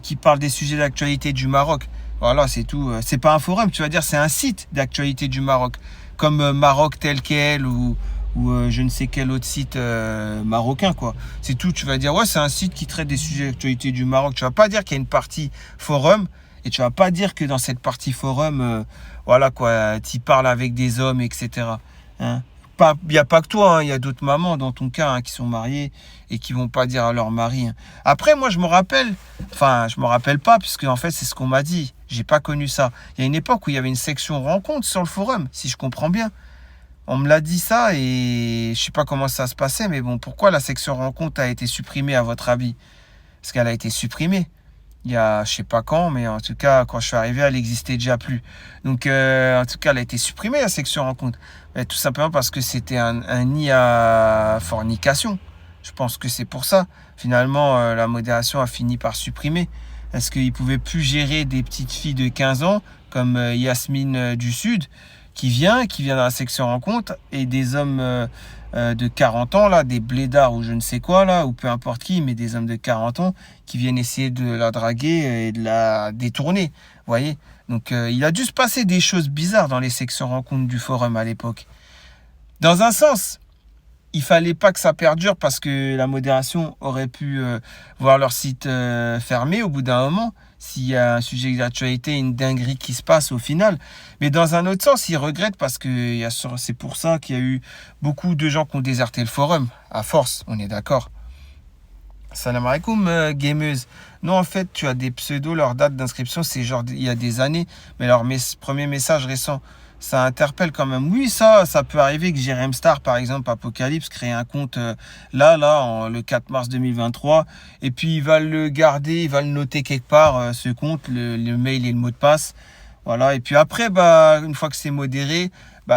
qui parle des sujets d'actualité du Maroc. Voilà, c'est tout. C'est pas un forum, tu vas dire c'est un site d'actualité du Maroc, comme Maroc tel quel ou je ne sais quel autre site marocain quoi. C'est tout. Tu vas dire c'est un site qui traite des sujets d'actualité du Maroc. Tu vas pas dire qu'il y a une partie forum. Et tu vas pas dire que dans cette partie forum, voilà quoi, tu parles avec des hommes, etc. Hein, Il n'y a pas que toi, hein, il y a d'autres mamans dans ton cas hein, qui sont mariées et qui vont pas dire à leur mari. Hein. Après, moi, je me rappelle, enfin, je me rappelle pas, puisque en fait, c'est ce qu'on m'a dit. J'ai pas connu ça. Il y a une époque où il y avait une section rencontre sur le forum, si je comprends bien. On me l'a dit ça et je sais pas comment ça se passait, mais bon, pourquoi la section rencontre a été supprimée à votre avis? Parce qu'elle a été supprimée. Il y a, je sais pas quand, mais en tout cas, quand je suis arrivé, elle n'existait déjà plus. Donc, en tout cas, elle a été supprimée, la section rencontre. Mais tout simplement parce que c'était un nid à fornication. Je pense que c'est pour ça. Finalement, la modération a fini par supprimer. Est-ce qu'ils ne pouvaient plus gérer des petites filles de 15 ans, comme Yasmine du Sud, qui vient dans la section rencontre, et des hommes de 40 ans, là, des blédards ou je ne sais quoi, là, ou peu importe qui, mais des hommes de 40 ans qui viennent essayer de la draguer et de la détourner. Vous voyez? Donc, il a dû se passer des choses bizarres dans les sections rencontres du forum à l'époque. Dans un sens, il fallait pas que ça perdure parce que la modération aurait pu voir leur site fermé au bout d'un moment s'il y a un sujet d'actualité, une dinguerie qui se passe au final. Mais dans un autre sens, ils regrettent parce que c'est pour ça qu'il y a eu beaucoup de gens qui ont déserté le forum. À force, on est d'accord. Salam alaikum, gameuse. Non, en fait, tu as des pseudos, leur date d'inscription, c'est genre il y a des années, mais leur premier message récent, ça interpelle quand même. Oui, ça peut arriver que Jérém Star, par exemple, Apocalypse, crée un compte le 4 mars 2023, et puis il va le garder, il va le noter quelque part, ce compte, le mail et le mot de passe. Voilà, et puis après, une fois que c'est modéré,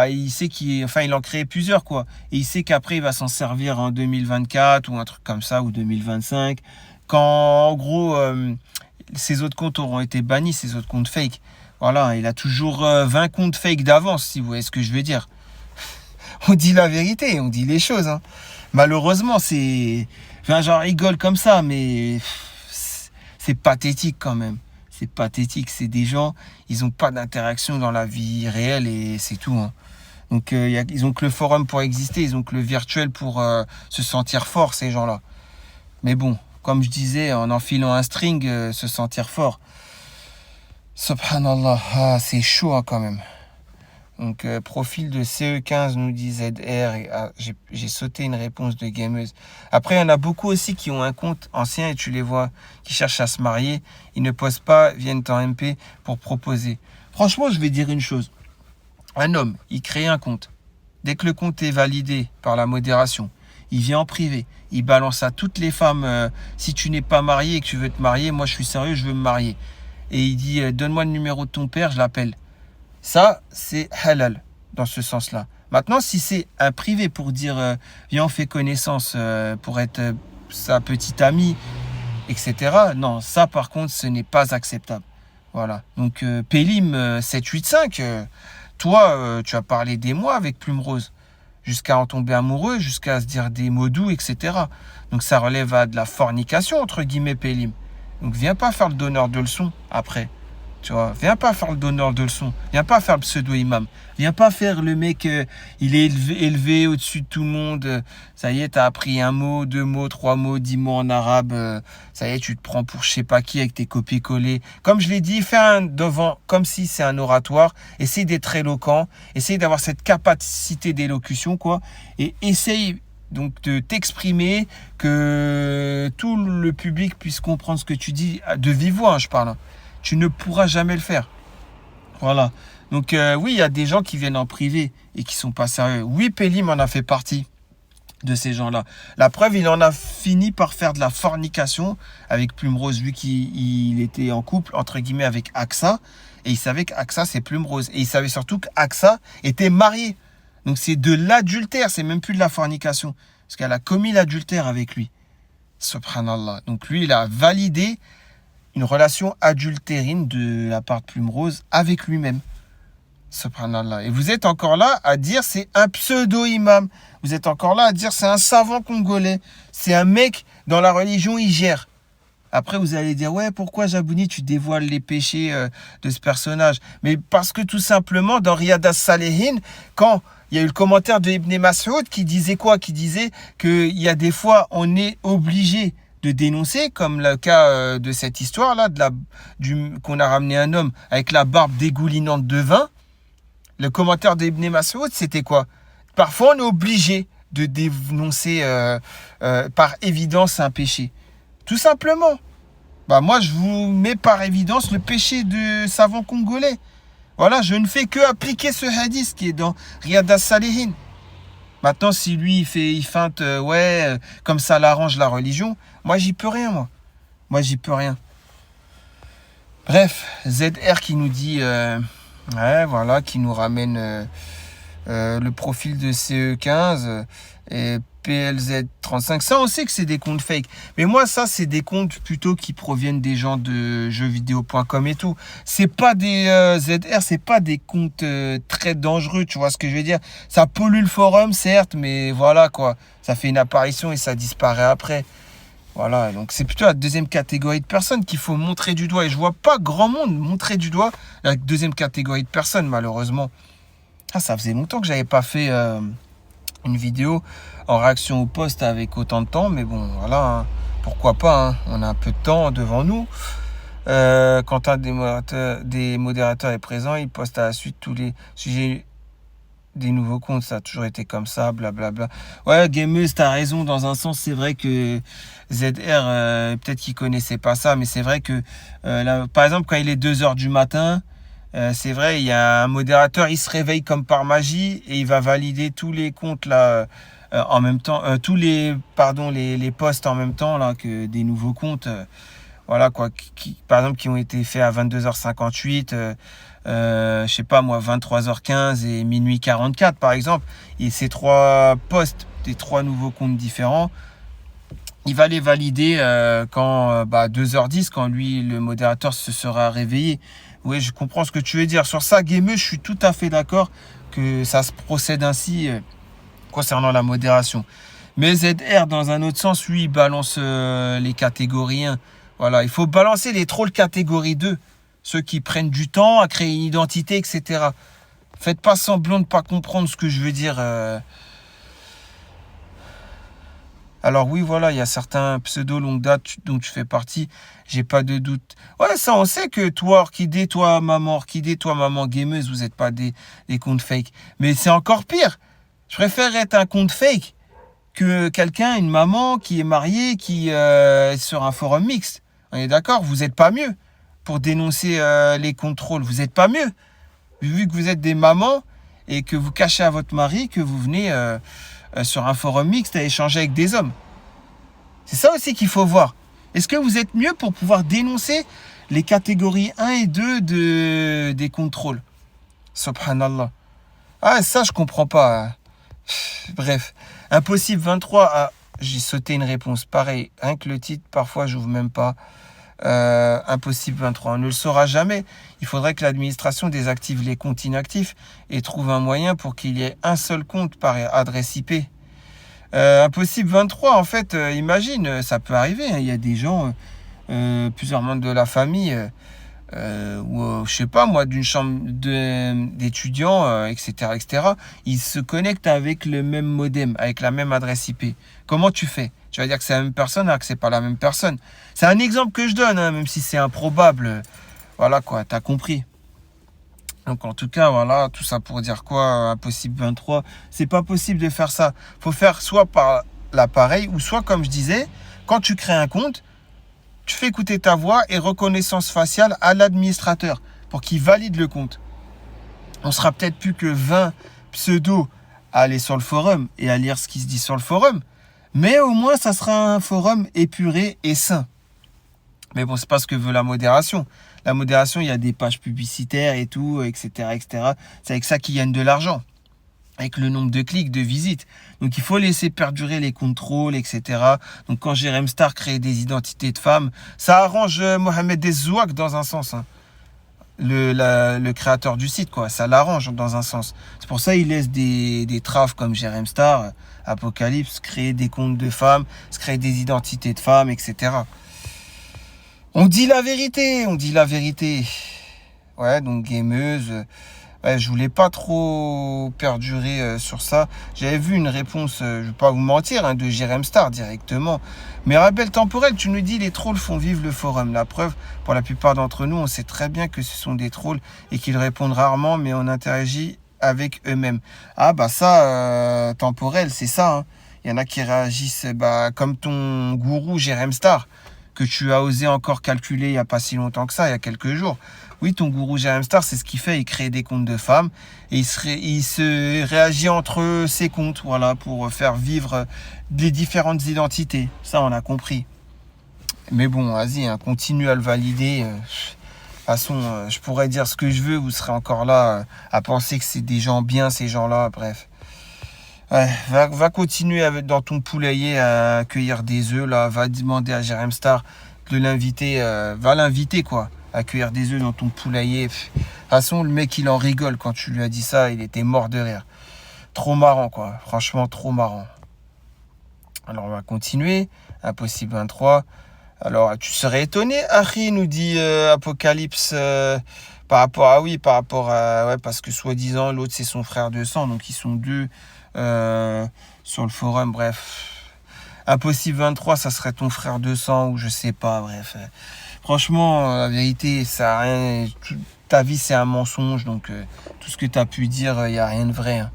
il sait il en crée plusieurs, quoi. Et il sait qu'après, il va s'en servir en 2024 ou un truc comme ça, ou 2025. Quand, en gros, ces autres comptes auront été bannis, ces autres comptes fake. Voilà, il a toujours 20 comptes fake d'avance, si vous voyez ce que je veux dire. On dit la vérité, on dit les choses. Hein. Malheureusement, j'en rigole comme ça, mais c'est pathétique quand même. C'est pathétique, c'est des gens, ils n'ont pas d'interaction dans la vie réelle et c'est tout. Hein. Donc ils ont que le forum pour exister, ils ont que le virtuel pour se sentir fort, ces gens-là. Mais bon, comme je disais, en enfilant un string, se sentir fort. Subhanallah, c'est chaud hein, quand même. Donc profil de CE15 nous dit ZR, j'ai sauté une réponse de gameuse. Après il y en a beaucoup aussi qui ont un compte ancien et tu les vois qui cherchent à se marier, ils ne posent pas, viennent en MP pour proposer. Franchement je vais dire une chose, un homme il crée un compte, dès que le compte est validé par la modération, il vient en privé, il balance à toutes les femmes, si tu n'es pas marié et que tu veux te marier, moi je suis sérieux, je veux me marier. Et il dit donne-moi le numéro de ton père, je l'appelle. Ça, c'est halal, dans ce sens-là. Maintenant, si c'est un privé pour dire, viens, on fait connaissance pour être sa petite amie, etc. Non, ça, par contre, ce n'est pas acceptable. Voilà. Donc, Pélim 785, toi, tu as parlé des mois avec Plume Rose, jusqu'à en tomber amoureux, jusqu'à se dire des mots doux, etc. Donc, ça relève à de la fornication, entre guillemets, Pélim. Donc, viens pas faire le donneur de leçons après. Tu vois, viens pas faire le donneur de leçons. Viens pas faire le pseudo-imam. Viens pas faire le mec, il est élevé au-dessus de tout le monde. Ça y est, t'as appris un mot, 2 mots, 3 mots, 10 mots en arabe. Ça y est, tu te prends pour je sais pas qui avec tes copier-coller. Comme je l'ai dit, fais un devant, comme si c'est un oratoire. Essaye d'être éloquent. Essaye d'avoir cette capacité d'élocution, quoi. Et essaye donc de t'exprimer, que tout le public puisse comprendre ce que tu dis de vive voix, hein, je parle. Tu ne pourras jamais le faire. Voilà. Donc oui, il y a des gens qui viennent en privé et qui sont pas sérieux. Oui, Pélim en a fait partie de ces gens-là. La preuve, il en a fini par faire de la fornication avec Plume Rose, vu qu'il était en couple, entre guillemets, avec Axa. Et il savait qu'Axa, c'est Plume Rose. Et il savait surtout qu'Axa était mariée. Donc c'est de l'adultère, c'est même plus de la fornication. Parce qu'elle a commis l'adultère avec lui. Subhanallah. Donc lui, il a validé une relation adultérine de la part de Plume Rose avec lui-même. Subhanallah. Et vous êtes encore là à dire c'est un pseudo-imam. Vous êtes encore là à dire c'est un savant congolais. C'est un mec dans la religion, il gère. Après, vous allez dire, ouais, pourquoi Jabouni, tu dévoiles les péchés de ce personnage? Mais parce que tout simplement, dans Riyad as-Salihin, quand il y a eu le commentaire de Ibn Mas'ud qui disait quoi? Qui disait qu'il y a des fois, on est obligé de dénoncer, comme le cas de cette histoire-là, qu'on a ramené un homme avec la barbe dégoulinante de vin. Le commentaire d'Ibn Mas'ud, c'était quoi? Parfois, on est obligé de dénoncer par évidence un péché. Tout simplement. Bah, moi, je vous mets par évidence le péché de savant congolais. Voilà, je ne fais que appliquer ce hadith qui est dans Riyad as-Salihin. Maintenant, si lui, il feinte, comme ça l'arrange la religion, moi, j'y peux rien, moi. Moi, j'y peux rien. Bref, ZR qui nous dit, voilà, qui nous ramène le profil de CE15 et PLZ35. Ça, on sait que c'est des comptes fake. Mais moi, ça, c'est des comptes plutôt qui proviennent des gens de jeuxvideo.com et tout. C'est pas des ZR, c'est pas des comptes très dangereux, tu vois ce que je veux dire. Ça pollue le forum, certes, mais voilà, quoi. Ça fait une apparition et ça disparaît après. Voilà, donc c'est plutôt la deuxième catégorie de personnes qu'il faut montrer du doigt. Et je vois pas grand monde montrer du doigt la deuxième catégorie de personnes, malheureusement. Ah, ça faisait longtemps que j'avais pas fait une vidéo en réaction au post avec autant de temps. Mais bon, voilà, hein, pourquoi pas, hein, on a un peu de temps devant nous. Quand un des modérateurs est présent, il poste à la suite tous les sujets des nouveaux comptes. Ça a toujours été comme ça, blablabla. Ouais, Gameuse, t'as raison, dans un sens, c'est vrai que ZR, peut-être qu'il connaissait pas ça, mais c'est vrai que, là, par exemple, quand il est 2h du matin, c'est vrai, il y a un modérateur, il se réveille comme par magie et il va valider tous les comptes là en même temps, tous les posts en même temps là que des nouveaux comptes, voilà quoi, par exemple qui ont été faits à 22h58, je sais pas moi 23h15 et minuit 44 par exemple, et ces trois posts des trois nouveaux comptes différents, il va les valider quand 2h10 quand lui le modérateur se sera réveillé. Oui, je comprends ce que tu veux dire. Sur ça, Gameux, je suis tout à fait d'accord que ça se procède ainsi concernant la modération. Mais ZR, dans un autre sens, lui, il balance les catégories 1. Voilà, il faut balancer les trolls catégorie 2. Ceux qui prennent du temps à créer une identité, etc. Faites pas semblant de ne pas comprendre ce que je veux dire. Alors oui, voilà, il y a certains pseudos longue date dont tu fais partie, j'ai pas de doute. Ouais, ça, on sait que toi, Orchidée, toi, maman gameuse, vous n'êtes pas des comptes fake. Mais c'est encore pire. Je préfère être un compte fake que quelqu'un, une maman qui est mariée, qui est sur un forum mixte. On est d'accord, vous n'êtes pas mieux pour dénoncer les contrôles. Vous n'êtes pas mieux. Vu que vous êtes des mamans et que vous cachez à votre mari que vous venez sur un forum mixte à échanger avec des hommes. C'est ça aussi qu'il faut voir. Est-ce que vous êtes mieux pour pouvoir dénoncer les catégories 1 et 2 des contrôles? Subhanallah. Ah, ça, je comprends pas. Bref. Impossible 23. Ah, j'ai sauté une réponse. Pareil, rien que le titre, parfois, j'ouvre même pas. Impossible 23. On ne le saura jamais. Il faudrait que l'administration désactive les comptes inactifs et trouve un moyen pour qu'il y ait un seul compte par adresse IP. Impossible 23, en fait, imagine, ça peut arriver. Hein, il y a des gens, plusieurs membres de la famille, ou je sais pas moi, d'une chambre d'étudiants, etc. Ils se connectent avec le même modem, avec la même adresse IP. Comment tu fais? Tu vas dire que c'est la même personne alors que c'est pas la même personne. C'est un exemple que je donne, hein, même si c'est improbable. Voilà quoi, t'as compris. Donc en tout cas, voilà, tout ça pour dire quoi, impossible 23. C'est pas possible de faire ça. Faut faire soit par l'appareil, ou soit comme je disais, quand tu crées un compte, tu fais écouter ta voix et reconnaissance faciale à l'administrateur pour qu'il valide le compte. On sera peut-être plus que 20 pseudos à aller sur le forum et à lire ce qui se dit sur le forum. Mais au moins, ça sera un forum épuré et sain. Mais bon, c'est pas ce que veut la modération. La modération, il y a des pages publicitaires et tout, etc., etc. C'est avec ça qu'ils gagnent de l'argent. Avec le nombre de clics, de visites. Donc, il faut laisser perdurer les contrôles, etc. Donc, quand Jérém Star crée des identités de femmes, ça arrange Mohamed Deszouak dans un sens. Hein. Le créateur du site, quoi. Ça l'arrange dans un sens. C'est pour ça qu'il laisse des traves comme Jérém Star, Apocalypse, créer des comptes de femmes, se créer des identités de femmes, etc. On dit la vérité, on dit la vérité. Ouais, donc gameuse. Ouais, je voulais pas trop perdurer sur ça. J'avais vu une réponse, je vais pas vous mentir, hein, de Jérém Star directement. Mais rappel temporel, tu nous dis les trolls font vivre le forum. La preuve, pour la plupart d'entre nous, on sait très bien que ce sont des trolls et qu'ils répondent rarement, mais on interagit avec eux-mêmes. Ah bah ça, temporel, c'est ça, hein. Il y en a qui réagissent comme ton gourou Jérém Star, que tu as osé encore calculer il n'y a pas si longtemps que ça, il y a quelques jours. Oui, ton gourou Jérém Star, c'est ce qu'il fait, il crée des comptes de femmes et il se réagit entre ses comptes, voilà, pour faire vivre des différentes identités. Ça, on a compris. Mais bon, vas-y, hein, continue à le valider. De toute façon, je pourrais dire ce que je veux, vous serez encore là à penser que c'est des gens bien, ces gens-là, bref. Ouais, va continuer dans ton poulailler à cueillir des œufs, là. Va demander à Jérém Star de l'inviter, va l'inviter, quoi, à cueillir des œufs dans ton poulailler. De toute façon, le mec, il en rigole quand tu lui as dit ça, il était mort de rire. Trop marrant, quoi. Franchement, trop marrant. Alors, on va continuer. Impossible 23. Alors, tu serais étonné, Harry, nous dit Apocalypse, par rapport à, ouais, parce que soi-disant, l'autre, c'est son frère de sang, donc ils sont deux sur le forum, bref. Impossible 23, ça serait ton frère de sang, ou je sais pas, bref. Franchement, la vérité, ça a rien, ta vie, c'est un mensonge, donc tout ce que tu as pu dire, il n'y a rien de vrai, hein.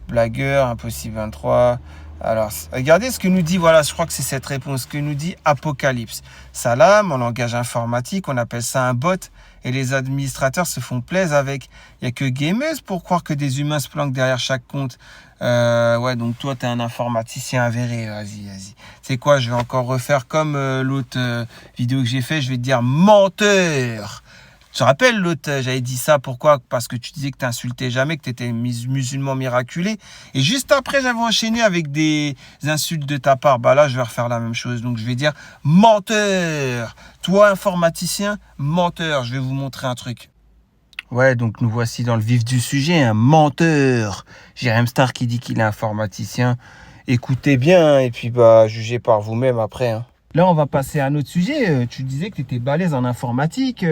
Blagueur, Impossible 23... Alors, regardez ce que nous dit, voilà, je crois que c'est cette réponse, ce que nous dit Apocalypse. Salam, en langage informatique, on appelle ça un bot, et les administrateurs se font plaisir avec. Il n'y a que Gameuse pour croire que des humains se planquent derrière chaque compte. Ouais, donc toi, tu es un informaticien avéré, vas-y. C'est quoi, je vais encore refaire comme l'autre vidéo que j'ai fait, je vais te dire menteur. Je te rappelle, l'autre, j'avais dit ça, pourquoi? Parce que tu disais que tu n'insultais jamais, que tu étais musulman miraculé. Et juste après, j'avais enchaîné avec des insultes de ta part. Bah là, je vais refaire la même chose. Donc, je vais dire menteur. Toi, informaticien, menteur. Je vais vous montrer un truc. Ouais, donc nous voici dans le vif du sujet, un menteur. Jérém Star qui dit qu'il est informaticien. Écoutez bien, hein, et puis jugez par vous-même après, hein. Là, on va passer à un autre sujet. Tu disais que tu étais balèze en informatique,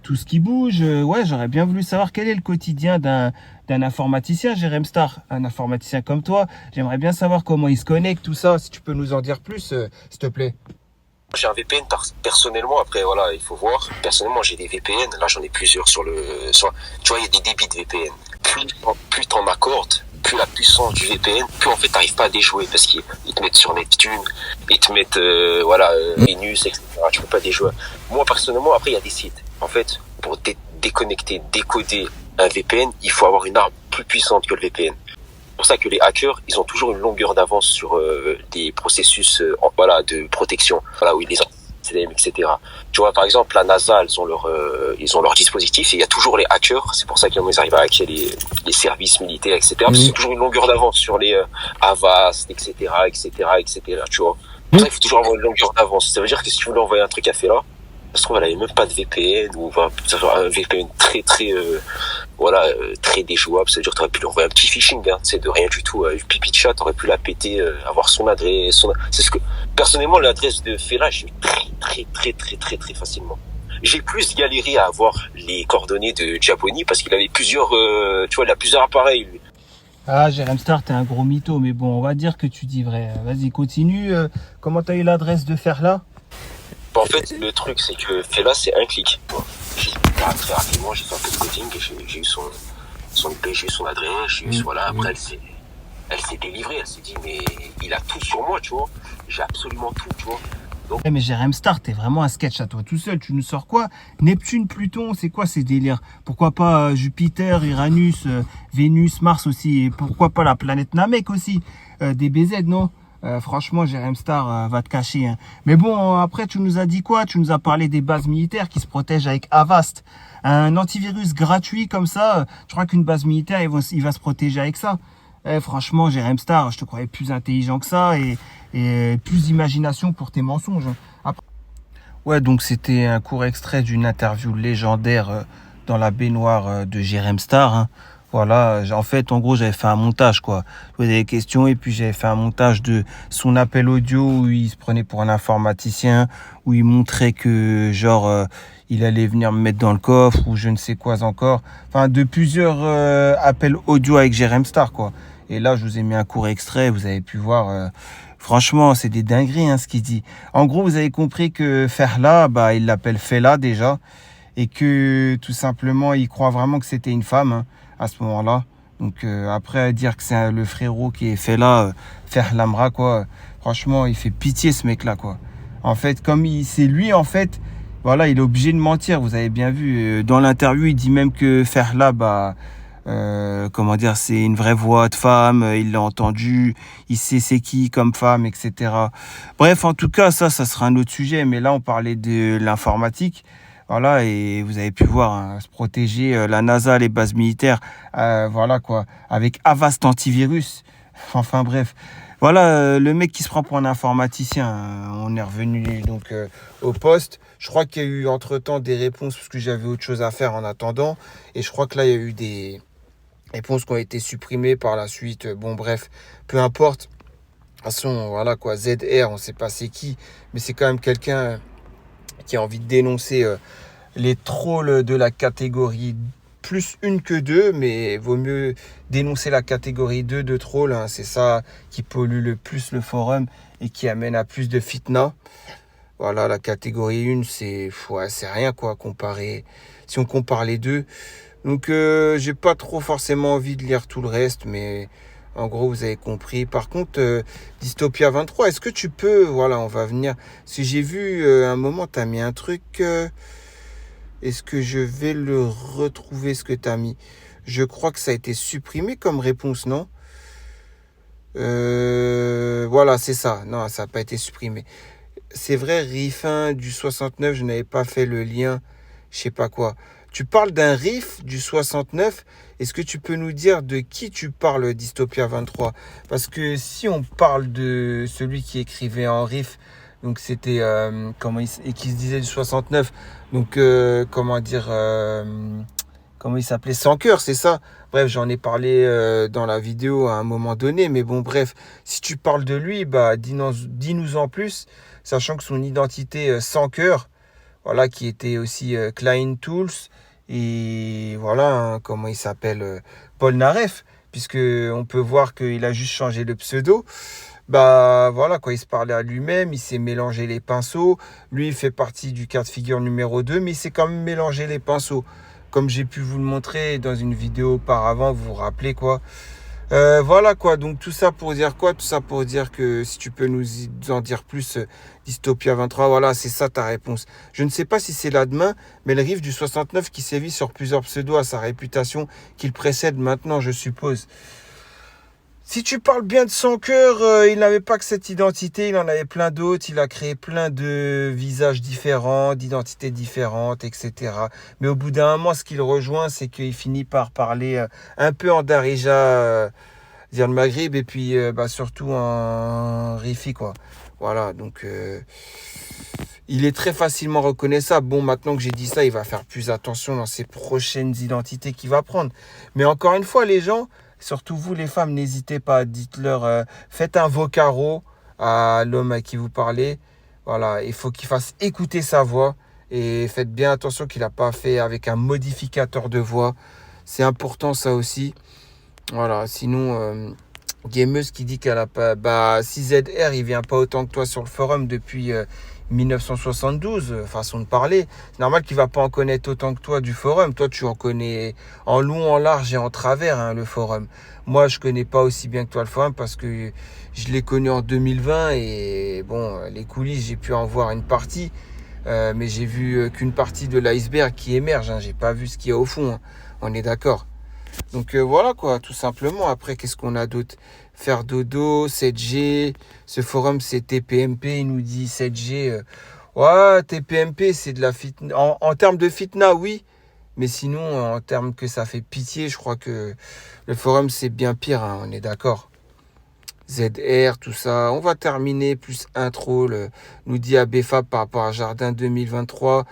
tout ce qui bouge. Ouais, j'aurais bien voulu savoir quel est le quotidien d'un informaticien, Jérém Star, un informaticien comme toi. J'aimerais bien savoir comment il se connecte, tout ça. Si tu peux nous en dire plus, s'il te plaît. J'ai un VPN personnellement, après voilà, il faut voir. Personnellement, j'ai des VPN, là j'en ai plusieurs tu vois, il y a des débits de VPN. Plus t'en accordes, plus la puissance du VPN, plus en fait t'arrives pas à déjouer parce qu'ils te mettent sur Neptune, ils te mettent Linux, etc. Tu peux pas déjouer. Moi personnellement, après il y a des sites. En fait, pour déconnecter, décoder un VPN, il faut avoir une arme plus puissante que le VPN. C'est pour ça que les hackers, ils ont toujours une longueur d'avance sur des processus de protection, où ils les ont, etc. Tu vois, par exemple, la NASA, ils ont leur dispositif et il y a toujours les hackers. C'est pour ça qu'ils arrivent à hacker les services militaires, etc. Parce que c'est toujours une longueur d'avance sur les Avast, etc., tu vois. Pour ça, il faut toujours avoir une longueur d'avance. Ça veut dire que si tu voulais envoyer un truc à Fela, ça se trouve, elle avait même pas de VPN ou un VPN très déjouable. Ça veut dire que t'aurais pu lui envoyer un petit phishing, hein, c'est de rien du tout, une pipi de chat, t'aurais pu la péter, avoir son adresse, c'est ce que, personnellement, l'adresse de Fela, j'ai eu très facilement. J'ai plus galéré à avoir les coordonnées de Jaboni parce qu'il avait plusieurs, il a plusieurs appareils, lui. Ah, Jérém Star, t'es un gros mytho, mais bon, on va dire que tu dis vrai. Vas-y, continue. Comment t'as eu l'adresse de Fela? En fait, le truc, c'est que Fela, c'est un clic. Très rapidement, j'ai fait un peu de coding, j'ai eu son IP, j'ai eu son adresse, après elle s'est délivrée, elle s'est dit, mais il a tout sur moi, tu vois. J'ai absolument tout, tu vois. Donc... Mais Jérém Star, t'es vraiment un sketch à toi tout seul. Tu nous sors quoi? Neptune, Pluton, c'est quoi ces délires? Pourquoi pas Jupiter, Uranus, Vénus, Mars aussi? Et pourquoi pas la planète Namek aussi? DBZ, non? Franchement, Jérém Star va te cacher, hein. Mais bon, après, tu nous as dit quoi? Tu nous as parlé des bases militaires qui se protègent avec Avast. Un antivirus gratuit comme ça, je crois qu'une base militaire, il va se protéger avec ça. Franchement, Jérém Star, je te croyais plus intelligent que ça et plus d'imagination pour tes mensonges. Après... Ouais, donc c'était un court extrait d'une interview légendaire dans la baignoire de Jérém Star, hein. Voilà, en fait, en gros, j'avais fait un montage, quoi. Je posais des questions et puis j'avais fait un montage de son appel audio où il se prenait pour un informaticien, où il montrait que, il allait venir me mettre dans le coffre ou je ne sais quoi encore. Enfin, de plusieurs appels audio avec Jérém Star, quoi. Et là, je vous ai mis un court extrait, vous avez pu voir... franchement, c'est des dingueries, hein, ce qu'il dit. En gros, vous avez compris que Fela, il l'appelle Fela déjà. Et que, tout simplement, il croit vraiment que c'était une femme, hein, à ce moment-là. Donc après, dire que c'est le frérot qui est fait là, faire l'amra, quoi. Franchement, il fait pitié, ce mec-là, quoi. En fait, c'est lui, en fait, voilà, il est obligé de mentir. Vous avez bien vu, dans l'interview, il dit même que faire là, bah, comment dire, c'est une vraie voix de femme, il l'a entendu, il sait c'est qui comme femme, etc. Bref, en tout cas, ça sera un autre sujet, mais là, on parlait de l'informatique. Voilà, et vous avez pu voir, hein, se protéger, la NASA, les bases militaires, voilà quoi, avec Avast antivirus. Enfin bref, voilà, le mec qui se prend pour un informaticien. On est revenu donc au poste. Je crois qu'il y a eu entre-temps des réponses parce que j'avais autre chose à faire en attendant. Et je crois que là, il y a eu des réponses qui ont été supprimées par la suite. Bon bref, peu importe. De toute façon, voilà quoi, ZR, on ne sait pas c'est qui, mais c'est quand même quelqu'un qui a envie de dénoncer les trolls de la catégorie plus une que deux, mais vaut mieux dénoncer la catégorie 2 de trolls, hein. C'est ça qui pollue le plus le forum et qui amène à plus de fitna. Voilà, la catégorie 1, c'est rien quoi, comparé, si on compare les deux. Donc j'ai pas trop forcément envie de lire tout le reste, mais en gros vous avez compris. Par contre, Dystopia 23, est-ce que tu peux, voilà, on va venir, si j'ai vu un moment, tu as mis un truc, est-ce que je vais le retrouver, ce que tu as mis? Je crois que ça a été supprimé comme réponse, non? Voilà, c'est ça. Non, ça n'a pas été supprimé. C'est vrai, Riff 1 du 69, je n'avais pas fait le lien, je sais pas quoi. Tu parles d'un riff du 69. Est-ce que tu peux nous dire de qui tu parles, Dystopia 23? Parce que si on parle de celui qui écrivait en riff, donc c'était et qui se disait du 69, donc comment dire, comment il s'appelait, Sans cœur, c'est ça. Bref, j'en ai parlé dans la vidéo à un moment donné, mais bon, bref, si tu parles de lui, bah dis-nous en plus, sachant que son identité Sans cœur, voilà, qui était aussi Klein Tools, et voilà, hein, comment il s'appelle, Paul Naref, puisque on peut voir qu'il a juste changé le pseudo. Bah voilà, quoi, il se parlait à lui-même, il s'est mélangé les pinceaux. Lui, il fait partie du cas de figure numéro 2, mais il s'est quand même mélangé les pinceaux. Comme j'ai pu vous le montrer dans une vidéo auparavant, vous vous rappelez quoi. Voilà quoi, donc tout ça pour dire quoi? Tout ça pour dire que si tu peux nous en dire plus, Dystopia 23, voilà, c'est ça ta réponse. Je ne sais pas si c'est là demain, mais le riff du 69 qui sévit sur plusieurs pseudos à sa réputation qu'il précède maintenant, je suppose. Si tu parles bien de Sans cœur, il n'avait pas que cette identité, il en avait plein d'autres, il a créé plein de visages différents, d'identités différentes, etc. Mais au bout d'un moment, ce qu'il rejoint, c'est qu'il finit par parler un peu en Darija, dire le Maghreb, et puis surtout en Rifi, quoi. Voilà, donc il est très facilement reconnaissable. Bon, maintenant que j'ai dit ça, il va faire plus attention dans ses prochaines identités qu'il va prendre. Mais encore une fois, les gens, surtout vous les femmes, n'hésitez pas, dites-leur, faites un vocaro à l'homme à qui vous parlez. Voilà, il faut qu'il fasse écouter sa voix. Et faites bien attention qu'il n'a pas fait avec un modificateur de voix. C'est important ça aussi. Voilà, sinon, Gameuse qui dit qu'elle a pas... Bah, si ZR, il vient pas autant que toi sur le forum depuis 1972, façon de parler. C'est normal qu'il va pas en connaître autant que toi du forum. Toi, tu en connais en long, en large et en travers, hein, le forum. Moi, je connais pas aussi bien que toi le forum parce que je l'ai connu en 2020 et bon, les coulisses, j'ai pu en voir une partie. Mais j'ai vu qu'une partie de l'iceberg qui émerge, hein. J'ai pas vu ce qu'il y a au fond, hein. On est d'accord. Donc voilà quoi, tout simplement. Après, qu'est-ce qu'on a d'autre? Faire dodo, 7G. Ce forum, c'est TPMP. Il nous dit 7G. Ouais, TPMP, c'est de la fitna. En termes de fitna, oui. Mais sinon, en termes que ça fait pitié, je crois que le forum, c'est bien pire, hein, on est d'accord. ZR, tout ça. On va terminer, plus intro, nous dit Abefab par rapport à Jardin 2023.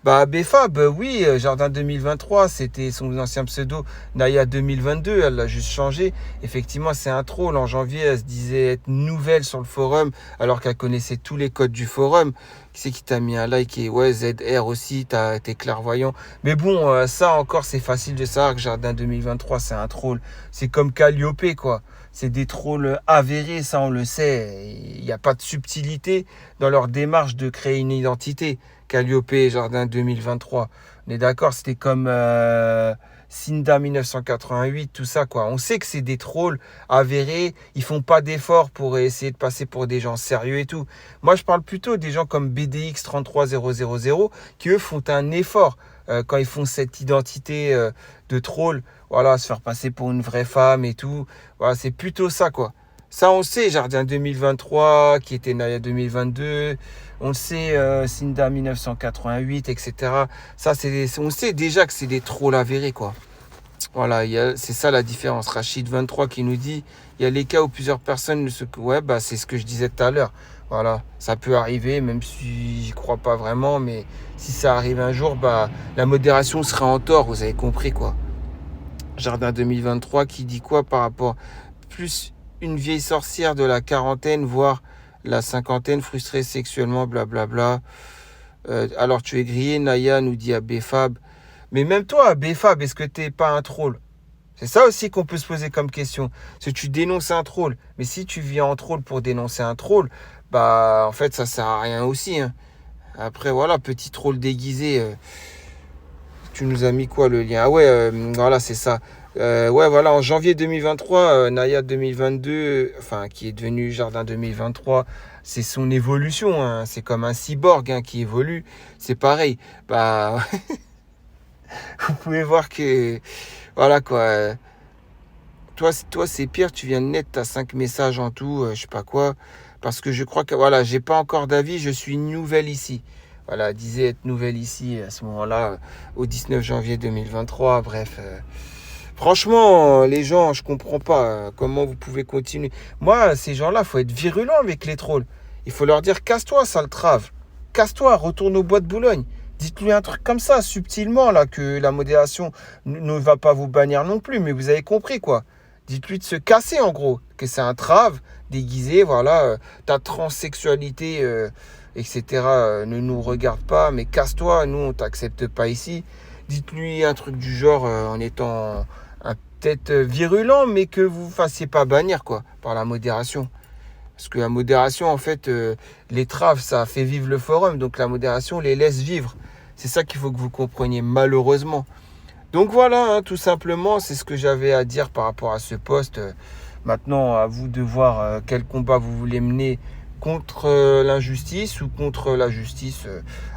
Bah, Abefab, oui, Jardin 2023, c'était son ancien pseudo, Naya 2022, elle l'a juste changé. Effectivement, c'est un troll. En janvier, elle se disait être nouvelle sur le forum, alors qu'elle connaissait tous les codes du forum. Qui c'est qui t'a mis un like? Et ouais, ZR aussi, t'es clairvoyant. Mais bon, ça encore, c'est facile de savoir que Jardin 2023, c'est un troll. C'est comme Calliope, quoi. C'est des trolls avérés, ça on le sait. Il n'y a pas de subtilité dans leur démarche de créer une identité. Calliope, Jardin 2023. On est d'accord, c'était comme Sinda 1988, tout ça, quoi. On sait que c'est des trolls avérés, ils font pas d'efforts pour essayer de passer pour des gens sérieux et tout. Moi, je parle plutôt des gens comme BDX 33000 qui, eux, font un effort quand ils font cette identité de troll, voilà, se faire passer pour une vraie femme et tout. Voilà, c'est plutôt ça, quoi. Ça, on sait, Jardin 2023, qui était Naya 2022, on le sait, Sinda 1988, etc. Ça, on sait déjà que c'est des trolls avérés, quoi. Voilà, c'est ça la différence. Rachid 23 qui nous dit, il y a les cas où plusieurs personnes ne se... Ouais, bah, c'est ce que je disais tout à l'heure. Voilà, ça peut arriver, même si j'y crois pas vraiment, mais si ça arrive un jour, bah, la modération sera en tort, vous avez compris, quoi. Jardin 2023 qui dit quoi par rapport... Plus une vieille sorcière de la quarantaine, voire la cinquantaine, frustrée sexuellement, blablabla. Alors tu es grillé, Naya nous dit à Bfab. Mais même toi, Bfab, est-ce que t'es pas un troll? C'est ça aussi qu'on peut se poser comme question. Si tu dénonces un troll, mais si tu viens en troll pour dénoncer un troll, bah en fait ça sert à rien aussi. Hein. Après voilà, petit troll déguisé. Tu nous as mis quoi le lien? Ah ouais, voilà c'est ça. Ouais, voilà, en janvier 2023, Naya 2022, enfin, qui est devenu Jardin 2023, c'est son évolution. Hein. C'est comme un cyborg hein, qui évolue. C'est pareil. Bah, vous pouvez voir que, voilà quoi. Toi, c'est pire. Tu viens de net, t'as 5 messages en tout, je sais pas quoi. Parce que je crois que, voilà, j'ai pas encore d'avis. Je suis nouvelle ici. Voilà, disait être nouvelle ici à ce moment-là, au 19 janvier 2023. Bref. Franchement, les gens, je comprends pas comment vous pouvez continuer. Moi, ces gens-là, faut être virulent avec les trolls. Il faut leur dire, casse-toi, sale trave. Casse-toi, retourne au bois de Boulogne. Dites-lui un truc comme ça, subtilement, là, que la modération ne va pas vous bannir non plus, mais vous avez compris, quoi. Dites-lui de se casser, en gros, que c'est un trave déguisé, voilà, ta transsexualité, etc., ne nous regarde pas, mais casse-toi, nous, on t'accepte pas ici. Dites-lui un truc du genre, en étant peut-être virulent, mais que vous ne fassiez pas bannir, quoi, par la modération. Parce que la modération, en fait, les traves, ça fait vivre le forum, donc la modération les laisse vivre. C'est ça qu'il faut que vous compreniez, malheureusement. Donc voilà, hein, tout simplement, c'est ce que j'avais à dire par rapport à ce post. Maintenant, à vous de voir quel combat vous voulez mener contre l'injustice ou contre la justice.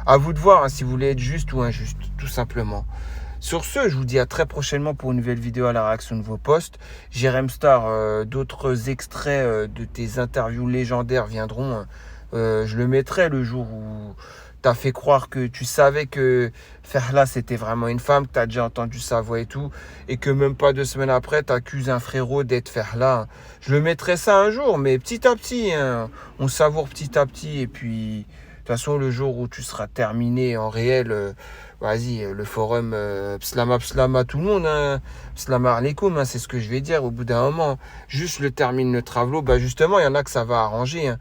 À vous de voir hein, si vous voulez être juste ou injuste, tout simplement. Sur ce, je vous dis à très prochainement pour une nouvelle vidéo à la réaction de vos posts. Jérém Star, d'autres extraits de tes interviews légendaires viendront. Hein. Je le mettrai le jour où tu as fait croire que tu savais que Ferla c'était vraiment une femme, que tu as déjà entendu sa voix et tout, et que même pas 2 semaines après, tu accuses un frérot d'être Ferla. Je le mettrai ça un jour, mais petit à petit, hein, on savoure petit à petit, et puis... De toute façon, le jour où tu seras terminé en réel, vas-y, le forum, pslama tout le monde, hein, pslama alaikum, hein, c'est ce que je vais dire au bout d'un moment. Juste le termine le travelo, bah justement, il y en a que ça va arranger. Hein.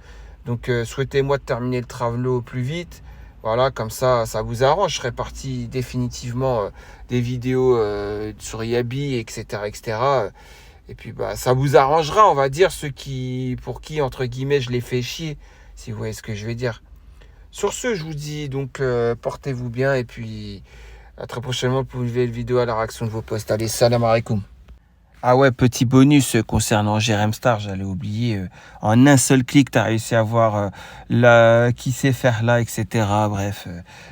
Donc, souhaitez-moi de terminer le travelo au plus vite. Voilà, comme ça vous arrange. Je serai parti définitivement des vidéos sur Yabi, etc., etc. Et puis, bah, ça vous arrangera, on va dire, pour qui, entre guillemets, je les fais chier, si vous voyez ce que je vais dire. Sur ce, je vous dis donc portez-vous bien et puis à très prochainement pour une nouvelle vidéo à la réaction de vos posts. Allez, salam alaikum. Ah ouais, petit bonus concernant Jérém Star, j'allais oublier. En un seul clic, tu as réussi à voir qui sait faire là, etc. Bref,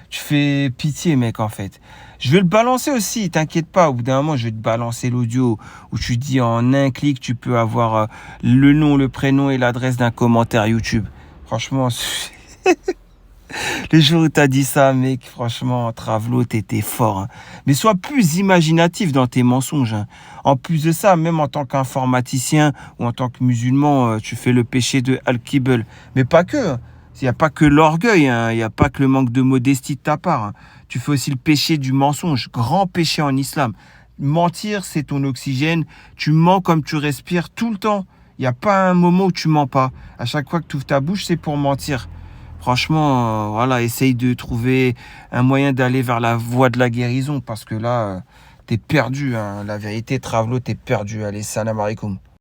tu fais pitié, mec, en fait. Je vais le balancer aussi, t'inquiète pas. Au bout d'un moment, je vais te balancer l'audio où tu dis en un clic, tu peux avoir le nom, le prénom et l'adresse d'un commentaire YouTube. Franchement, le jour où t'as dit ça, mec, franchement, Travelo, t'étais fort. Hein. Mais sois plus imaginatif dans tes mensonges. Hein. En plus de ça, même en tant qu'informaticien ou en tant que musulman, tu fais le péché de Al-Kibble. Mais pas que. Hein. Il n'y a pas que l'orgueil, hein. Il n'y a pas que le manque de modestie de ta part. Hein. Tu fais aussi le péché du mensonge, grand péché en islam. Mentir, c'est ton oxygène. Tu mens comme tu respires tout le temps. Il n'y a pas un moment où tu mens pas. À chaque fois que tu ouvres ta bouche, c'est pour mentir. Franchement, voilà, essaye de trouver un moyen d'aller vers la voie de la guérison parce que là, t'es perdu. Hein. La vérité, Travelo, t'es perdu. Allez, salam alaikum.